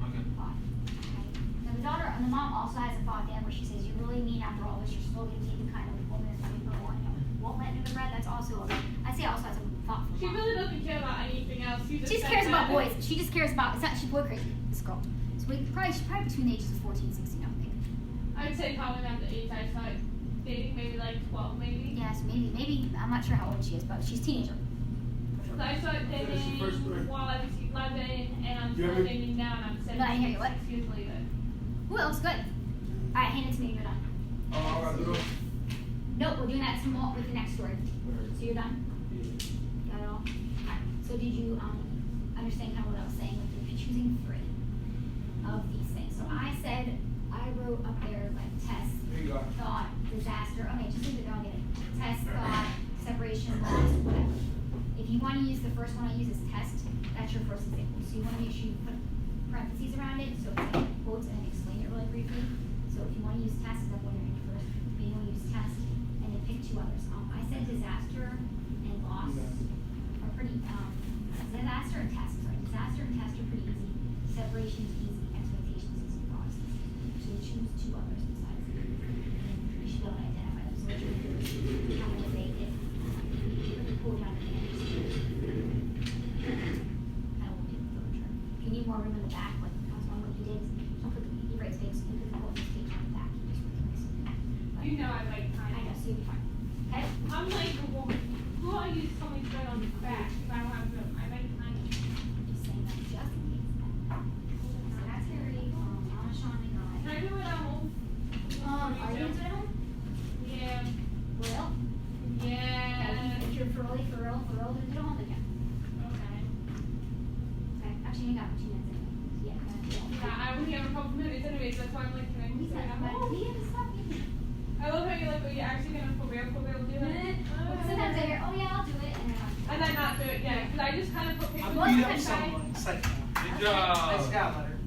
Okay. thought. Okay? Now the daughter, and the mom also has a thought there where she says, you really mean after all this, you're still going to be the kind of woman that's going to won't let into the bread. That's also, I'd say also has a thought for She mom. really doesn't care about anything else. She just cares about boys. She just cares about, it's not, she's boy crazy, this girl. So she's probably between the ages of 14 and 16, I would think. I'd say probably around the age I started dating, maybe like 12, maybe. Yeah, so maybe, I'm not sure how old she is, but she's a teenager. So I started dating while I was 11, and I'm You still ever- dating now, and I'm No, I hear 17, you. What? 6 years later. Ooh, that looks good. Alright, hand it to me, you're done. Oh, I gotta do it. Nope, we're doing that some more with the next story. So you're done? Got it all? Alright, so did you, understand kind of what I was saying with if you're choosing 3 of these things? So I said, I wrote up there like test, There you go. thought, disaster, okay, just leave it there, I'll get it. Test, thought, separation, loss, whatever. If you wanna use the first one I use is test, that's your first example. So you wanna make sure you put parentheses around it, so it's like quotes and then explain it really briefly. So if you wanna use test, that's what you're in first. If you wanna use test, and then pick 2 others. I said disaster and loss are pretty, disaster and test, sorry. Disaster and test are pretty easy. Separation's easy, expectations easy, loss. So you choose 2 others besides. You should be able to identify them. So what you're gonna do is kind of make it really cool down at the end. Kind of look at the literature. If you need more room in the back, like that's one what you did, don't put the writes big, so you could put this page on the back. You just replace it. But You know I like I tiny. know, so you'll be fine. Okay? I'm like a woman. Who I use something right on the back if I don't have room. I like tiny. Just saying that just in case. So that's Harry, Mama Sean and Can I do it at home? Are you gonna do it at home? Yeah. Will? Yeah. If you're for real, then do it at home again. Okay. Okay, actually, you got 2 minutes anyway. Yeah, that's it. Yeah, I only have a couple minutes anyways. That's why I'm like, can I do it at home? We have to stop you. I love how you're like, are you actually gonna for real do it? Sometimes I hear, oh yeah, I'll do it, and then And then not do it, yeah. Because I just kind of put pictures Most of on the the time- side. It's like, Good job. nice job, letter.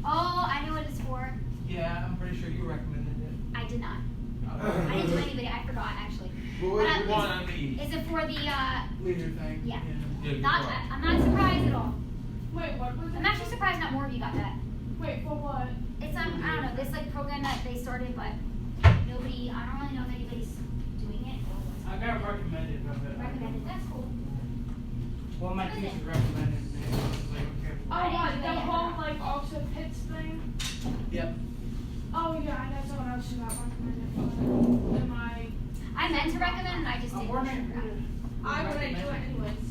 oh, I know what it's for. Yeah, I'm pretty sure you recommended it. I did not. I didn't do any of it. I forgot actually. Well, But wait, One, I mean. is it for the Leader thing. Yeah. Yeah, good Not. job. I'm not surprised at all. Wait, what was it? I'm actually surprised not more of you got that. Wait, for what? It's I don't know, this like program that they started, but nobody. I don't really know if anybody's doing it. I got recommended of it. Recommended. That's cool. Well, my teacher recommended it. I was like, okay. Oh, what? The whole like also pits thing? Yep. Oh yeah, I know someone else who got recommended for it. Am I? I meant to recommend, and I just didn't. I wouldn't do it anyways.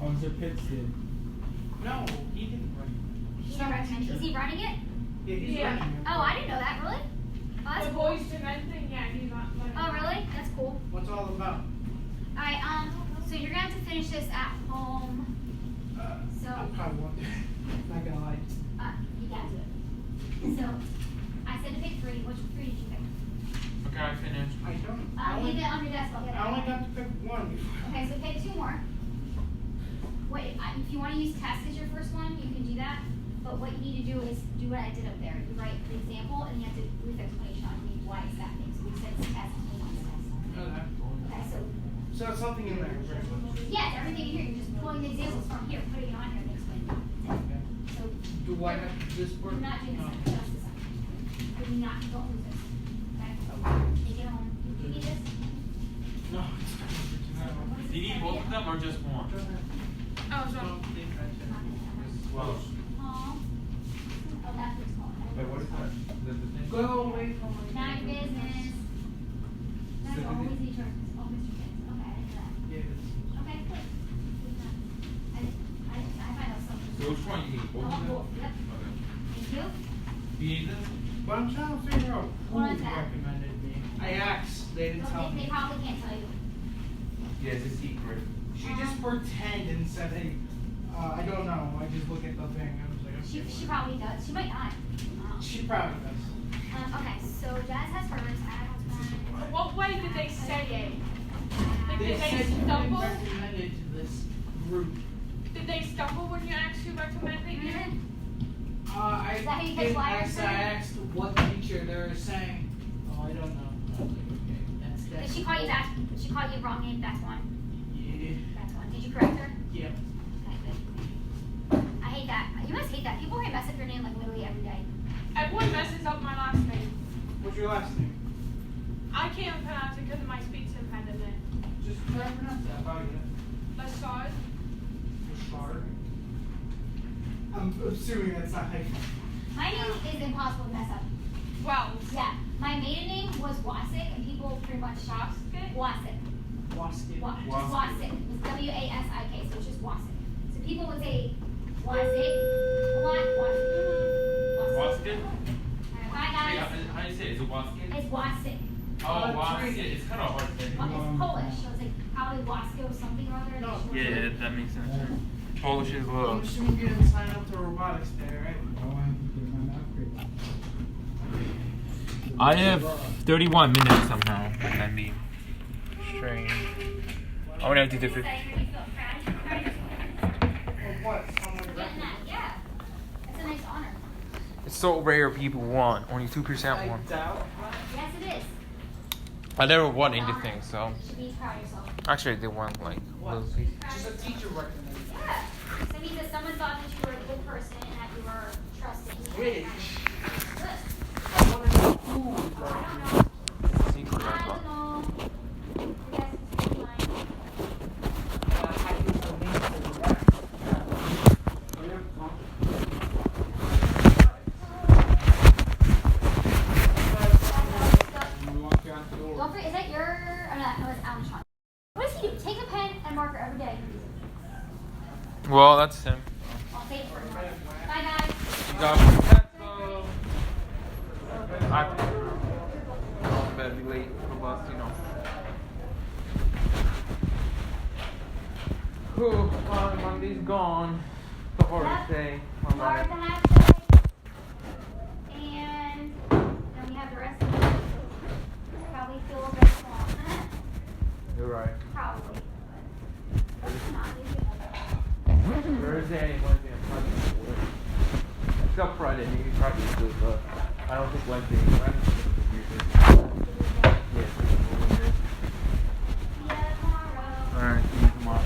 Oh, Mr. Pitts did. No, he didn't recommend He didn't recommend. Is he running it? it. Yeah, he's Yeah. running it. Oh, I didn't know that. Really? Oh, that's The cool. boys to men thing, yeah, he's not. Oh, really? That's cool. What's it all about? Alright, so you're gonna have to finish this at home. So I probably won't. Not gonna lie. you got to do it. So I said to pick 3. Which 3 did you pick? Okay, I finished. I don't. Leave it on your desk. I'll get it. I only got to pick 1. Okay, so pick 2 more. If you want to use test as your first one, you can do that. But what you need to do is do what I did up there. You write the example and you have to brief explanation on why it's that thing. So we said it's test and we want test. Okay. Okay, so So it's something in there. yeah, everything in here. You're just pulling the examples from here, putting it on here, and explaining it. Okay. So Do I have to do this work? do not do this. No. Just this one. Do not. Don't lose this. Okay. Take it home. You need this. No, it's not. Do you need both of them or just one? Oh, so. Well, Oh, that's what's called. wait, what is that? The thing? Go away from my. Not your business. That's always need your, oh, Mr. Fitz. Okay, I did that. Yeah, Okay, good. I find out something. So which one you need? Both of them? Both, yep. Okay. Thank you. You need this? But I'm trying to figure out who What is that? recommended me. I asked. They didn't tell They me. probably can't tell you. Yeah, it's a secret. She just pretended and said, "Hey, I don't know." I just look at the thing. I was like, okay. She probably does. She might not. She probably does. Okay, so Jazz has hers. I have mine. What way did they say it? Like, They did said they you've been stumble? recommended to this group. Did they stumble when you asked who recommended you? I Is that how you catch didn't flyers ask. then? I asked what teacher they were saying. Oh, I don't know. I was like, okay, that's Did that. she call you back? She called you wrong name? That's one. Yeah. That's one. Did you correct her? Yeah. Okay, good. I hate that. You must hate that. People can mess up your name like literally every day. Everyone messes up my last name. What's your last name? I can't pronounce it because of my speech impediment. Just try to pronounce that. Probably good. Lassard. Sorry. I'm assuming that's not how you. My name is impossible to mess up. Well, Yeah. My maiden name was Wasick, and people pretty much Wasik? Wasick. Wasky. Wasick. It's W-A-S-I-K, so it's just Wasick. So people would say Wasick a lot. Wasick. Waskin? Alright, bye Wait, guys. how do you say it? Is it Waskin? It's Wasick. Oh, Waskin. It's kind of hard to say. It's Polish, so it's like probably Wasko or something or other. No. Yeah, that makes sense. Polish is a little. I'm assuming you didn't sign up to robotics there, right? I have 31 minutes somehow. I mean, strange. I'm gonna have to do 50. Or what? Someone Getting that, yeah. That's a nice honor. It's so rare people won. Only 2% I won. doubt. Yes, it is. I never won anything, so. You should be proud of yourself. Actually, I did won like What? little piece. Just a teacher recommended. Yeah. So that means that someone thought that you were a good person and that you were trusting. Wait. Good. I want to know who. I don't know. Secret, I I thought. don't know. You guys can speak mine. I use the name for that. Don't forget, is that your, or not, no, it's Alan's one. What does he do? Take a pen and marker every day. Well, that's him. I'll save it for tomorrow. Bye guys. You got me. I better be late for the bus, you know. Whew, Monday's gone. The hardest day. of my Hard life. to have today. And then we have the rest of the week. Probably feel a bit small. You're right. Probably. But it's not. Usually. Thursday, Wednesday, and Friday. Except Friday, maybe Friday is good, but I don't think Wednesday. Wednesday is usually. Yeah. See ya tomorrow. Alright, see you tomorrow.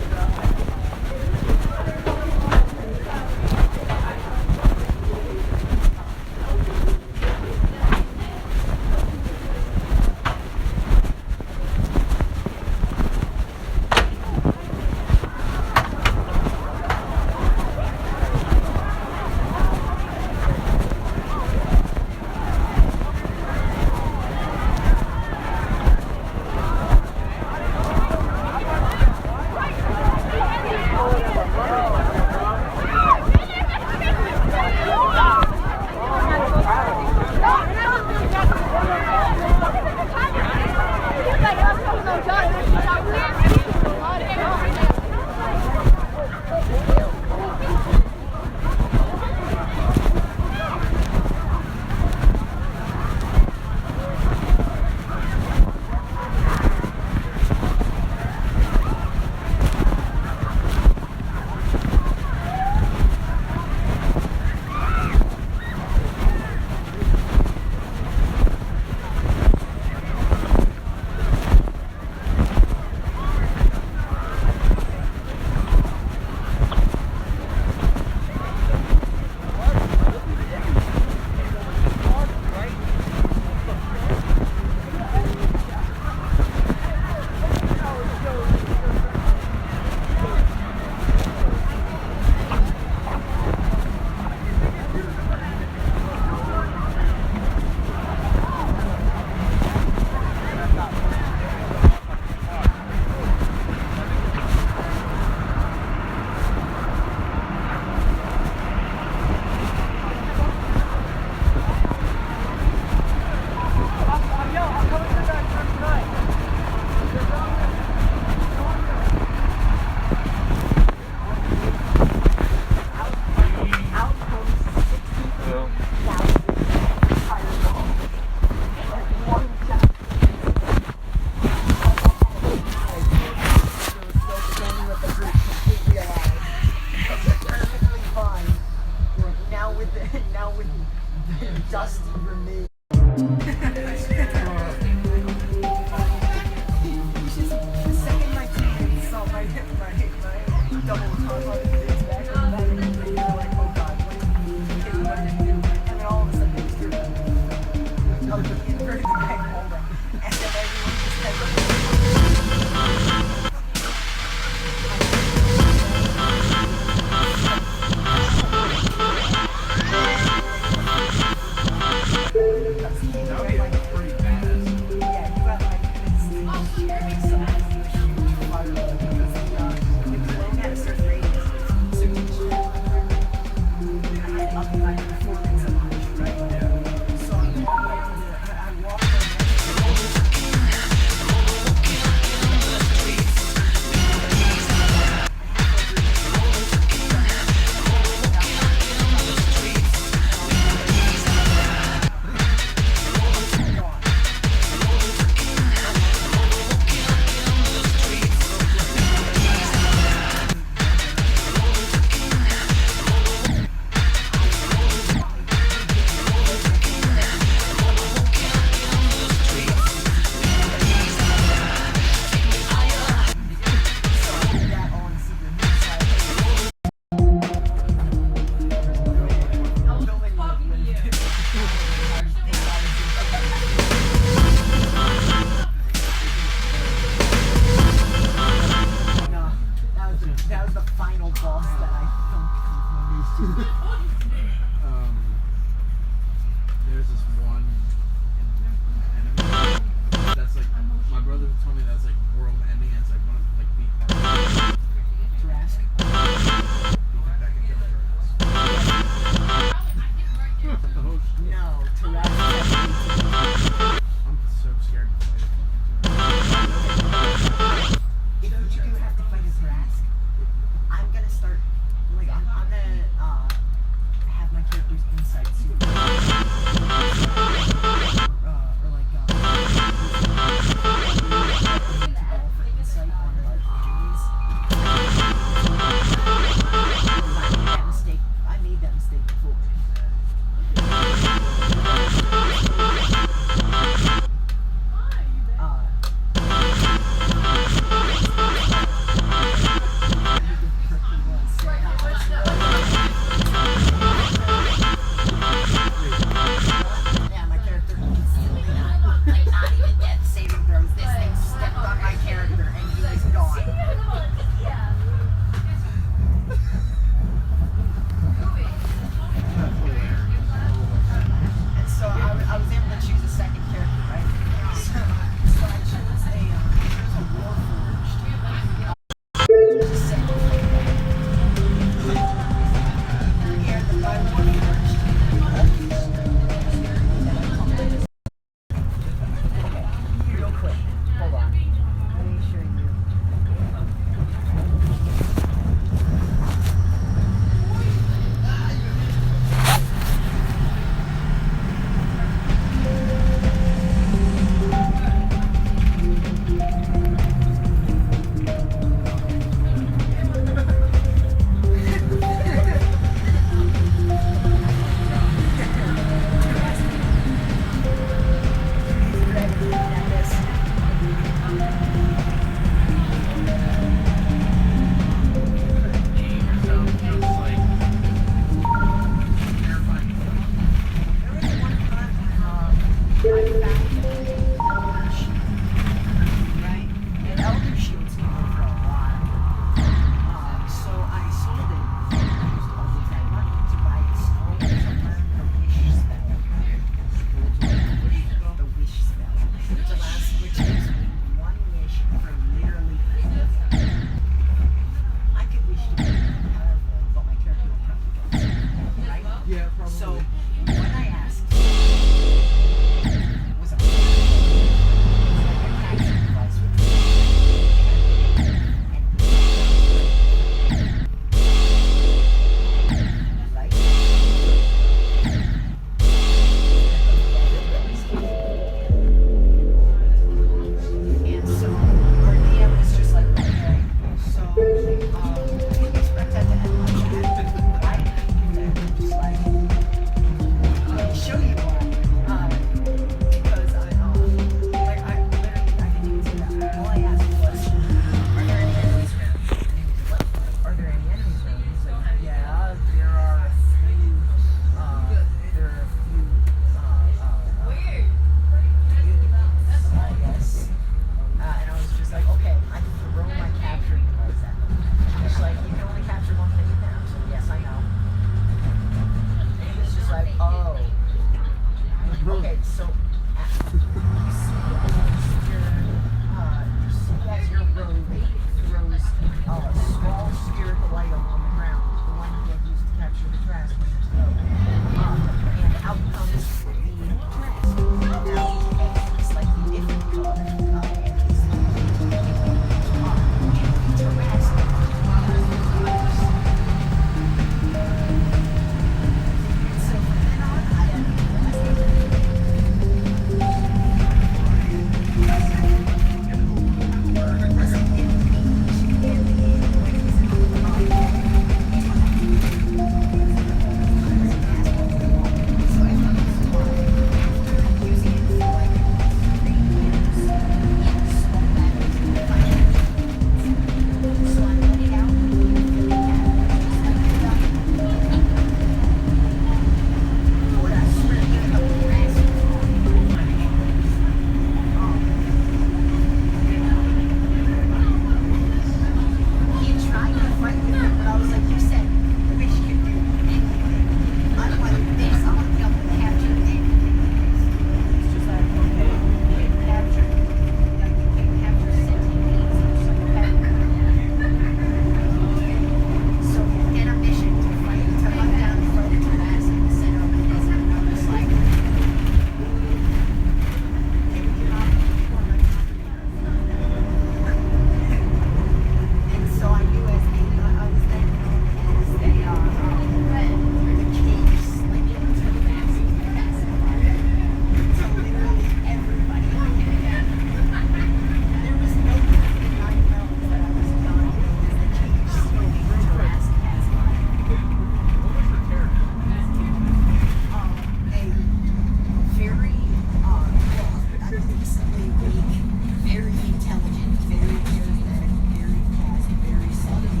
excellently weak, very intelligent, very charismatic, very classy, very sunny.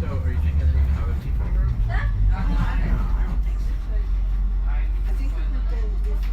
So, are you thinking of doing how a people group? I think we would go with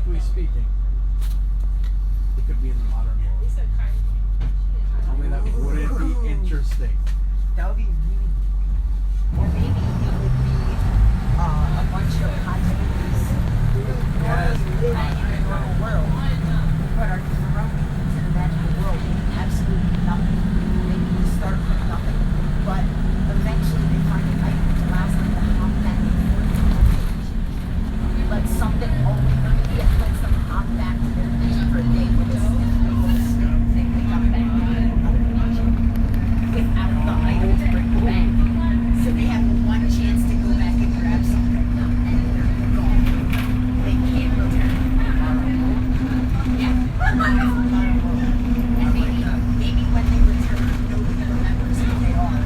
Practically speaking, it could be in the modern world. Tell me that wouldn't be interesting. That would be really. Or maybe it would be a bunch of high babies who normally live in a normal world, but are thrown into the magical world with absolutely nothing. Maybe start from nothing, but eventually they find an item that allows them to hop back and forth. But something only lets them hop back to their dimension for a day with a thing. They come back to another dimension without the item to bring them back. So they have one chance to go back and grab something, and they're gone. They can't return. Yeah. And maybe when they return, nobody remembers who they are.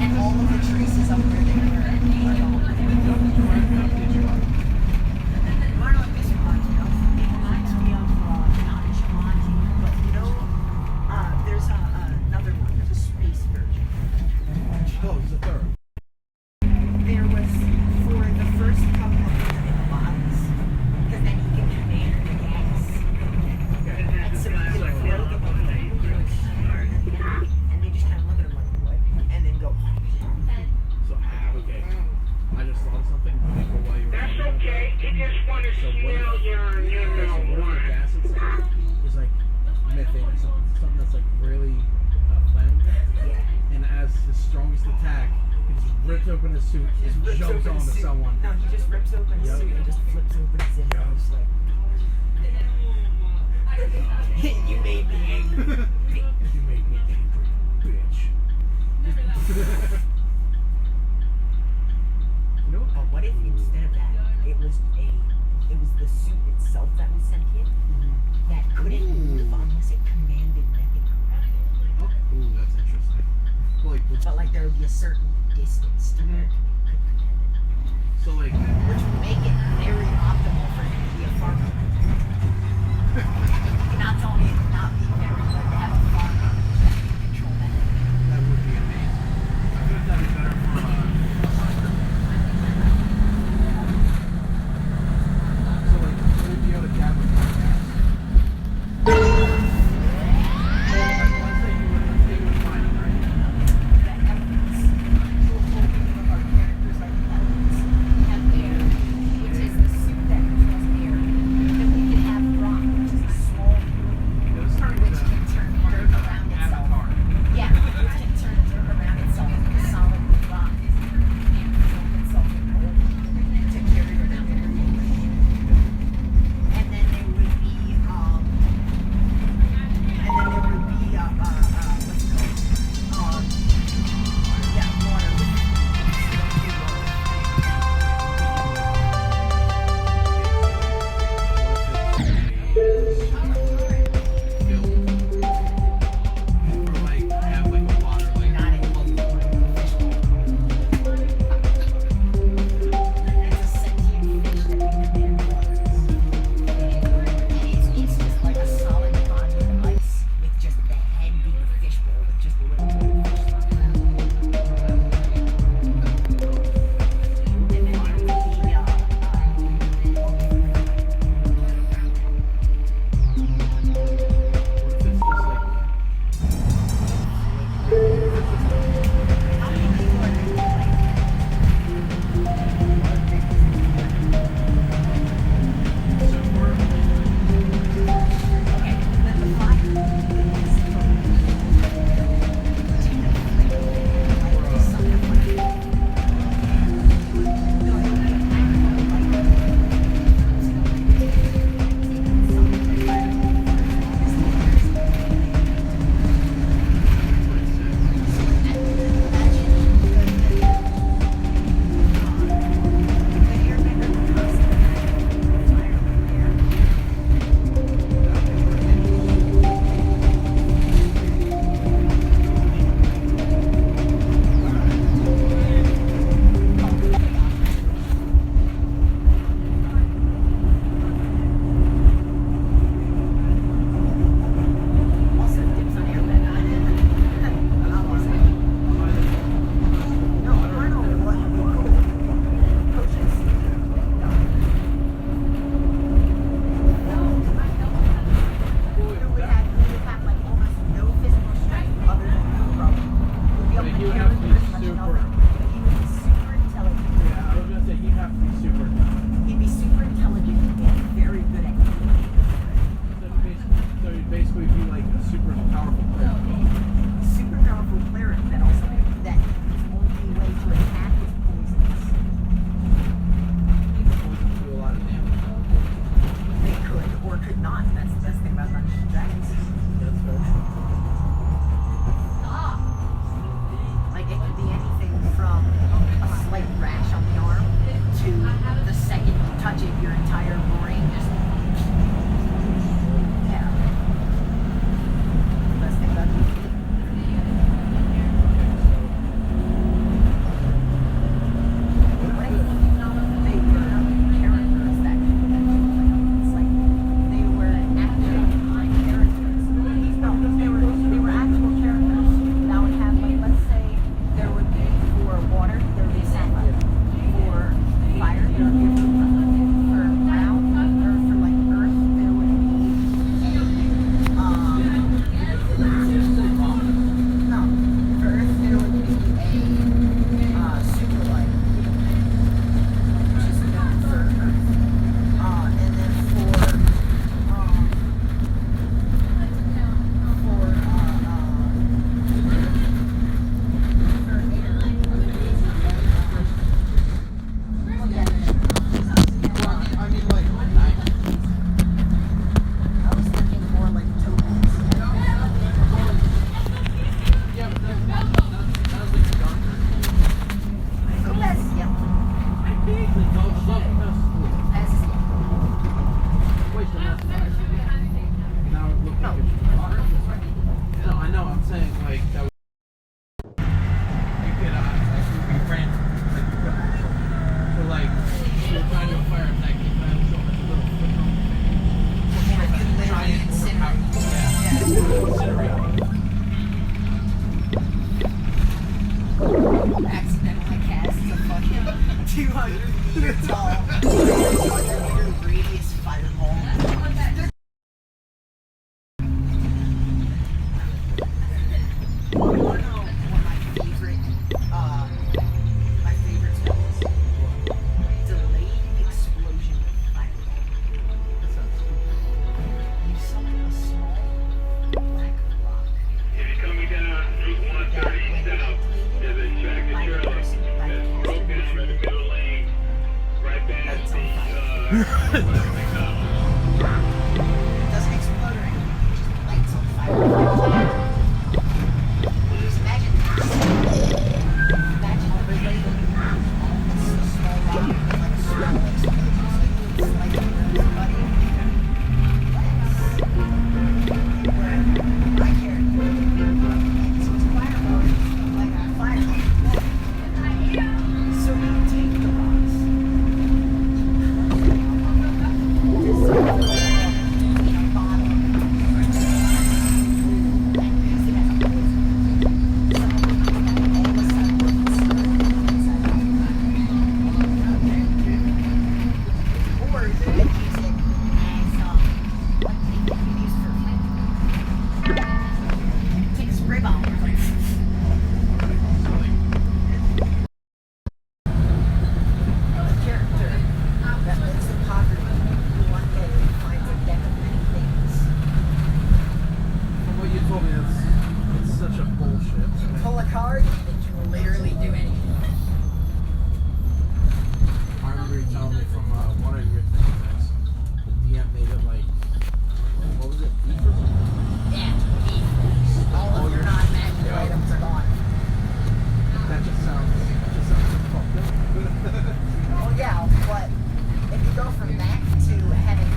And all of the traces of where they were and they are gone. You wanna know what this reminds me of? It reminds me of not Jumanji, but you know, there's another one. There's a space version. Oh, it's the third. There was for the first couple of in the bottles, because then you can command the gas. And so you can throw the bottle and they just kind of look at them like, what? And then go. So, okay. I just thought of something. While you were That's okay. You just want to smell your what if the gas itself is like methane or something? Something that's like really flammable? Yeah. And as his strongest attack, he just rips open his suit and jumps onto someone. No, he just rips open his suit and just flips open his zip and just like. You made me angry. You made me angry, bitch. You know But what if instead of that, it was the suit itself that was sentient that couldn't move unless it commanded nothing around it. Oh, ooh, that's interesting. But like there would be a certain distance to where it could command it. So like, which would make it very optimal for him to be a farmer. You cannot tell me it would not be very good to have a farmer that can control that. that would be amazing. I think that'd be better for so like, would it be able to gather more gas? Let's say you were mining, right? That would be so cool. entire brain just. Yeah. Best thing about TV. Accidentally cast a fucking 200 meter tall, 100 meter radius fireball. My favorite spells. Delayed explosion fireball. You summon a small black rock. If you're coming down Route 130 south, there's a tractor trailer that's broke down in the middle lane, right past the It doesn't explode or anything, it just lights on fire. Just imagine relating a small rock with like a small explosion. It's like everybody. I care. So it's fireball, like a fireball. So we take the rocks. In a bottle. And use it as a poison. So all of a sudden, or you could use it as like you can use for take a spray bottle. A character that lives in poverty who one day finds a deck of many things. From what you told me, it's such a bullshit. Pull a card and it can literally do anything. I remember you telling me from one of your things, the DM made it like, what was it, beef or something? Yeah, beef. All of your non-magic items are gone. That just sounds fucked up. Well, yeah, but if you go from that to having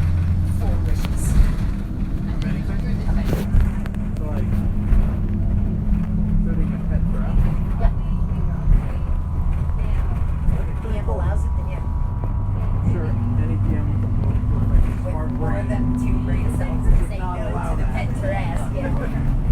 4 wishes. Of anything? Of anything. So like, including a pet giraffe? Yeah. If the DM allows it, then yeah. Sure, any DM with like With smart more brain than 2 brain cells and say not no allow to the that. pet giraffe, yeah.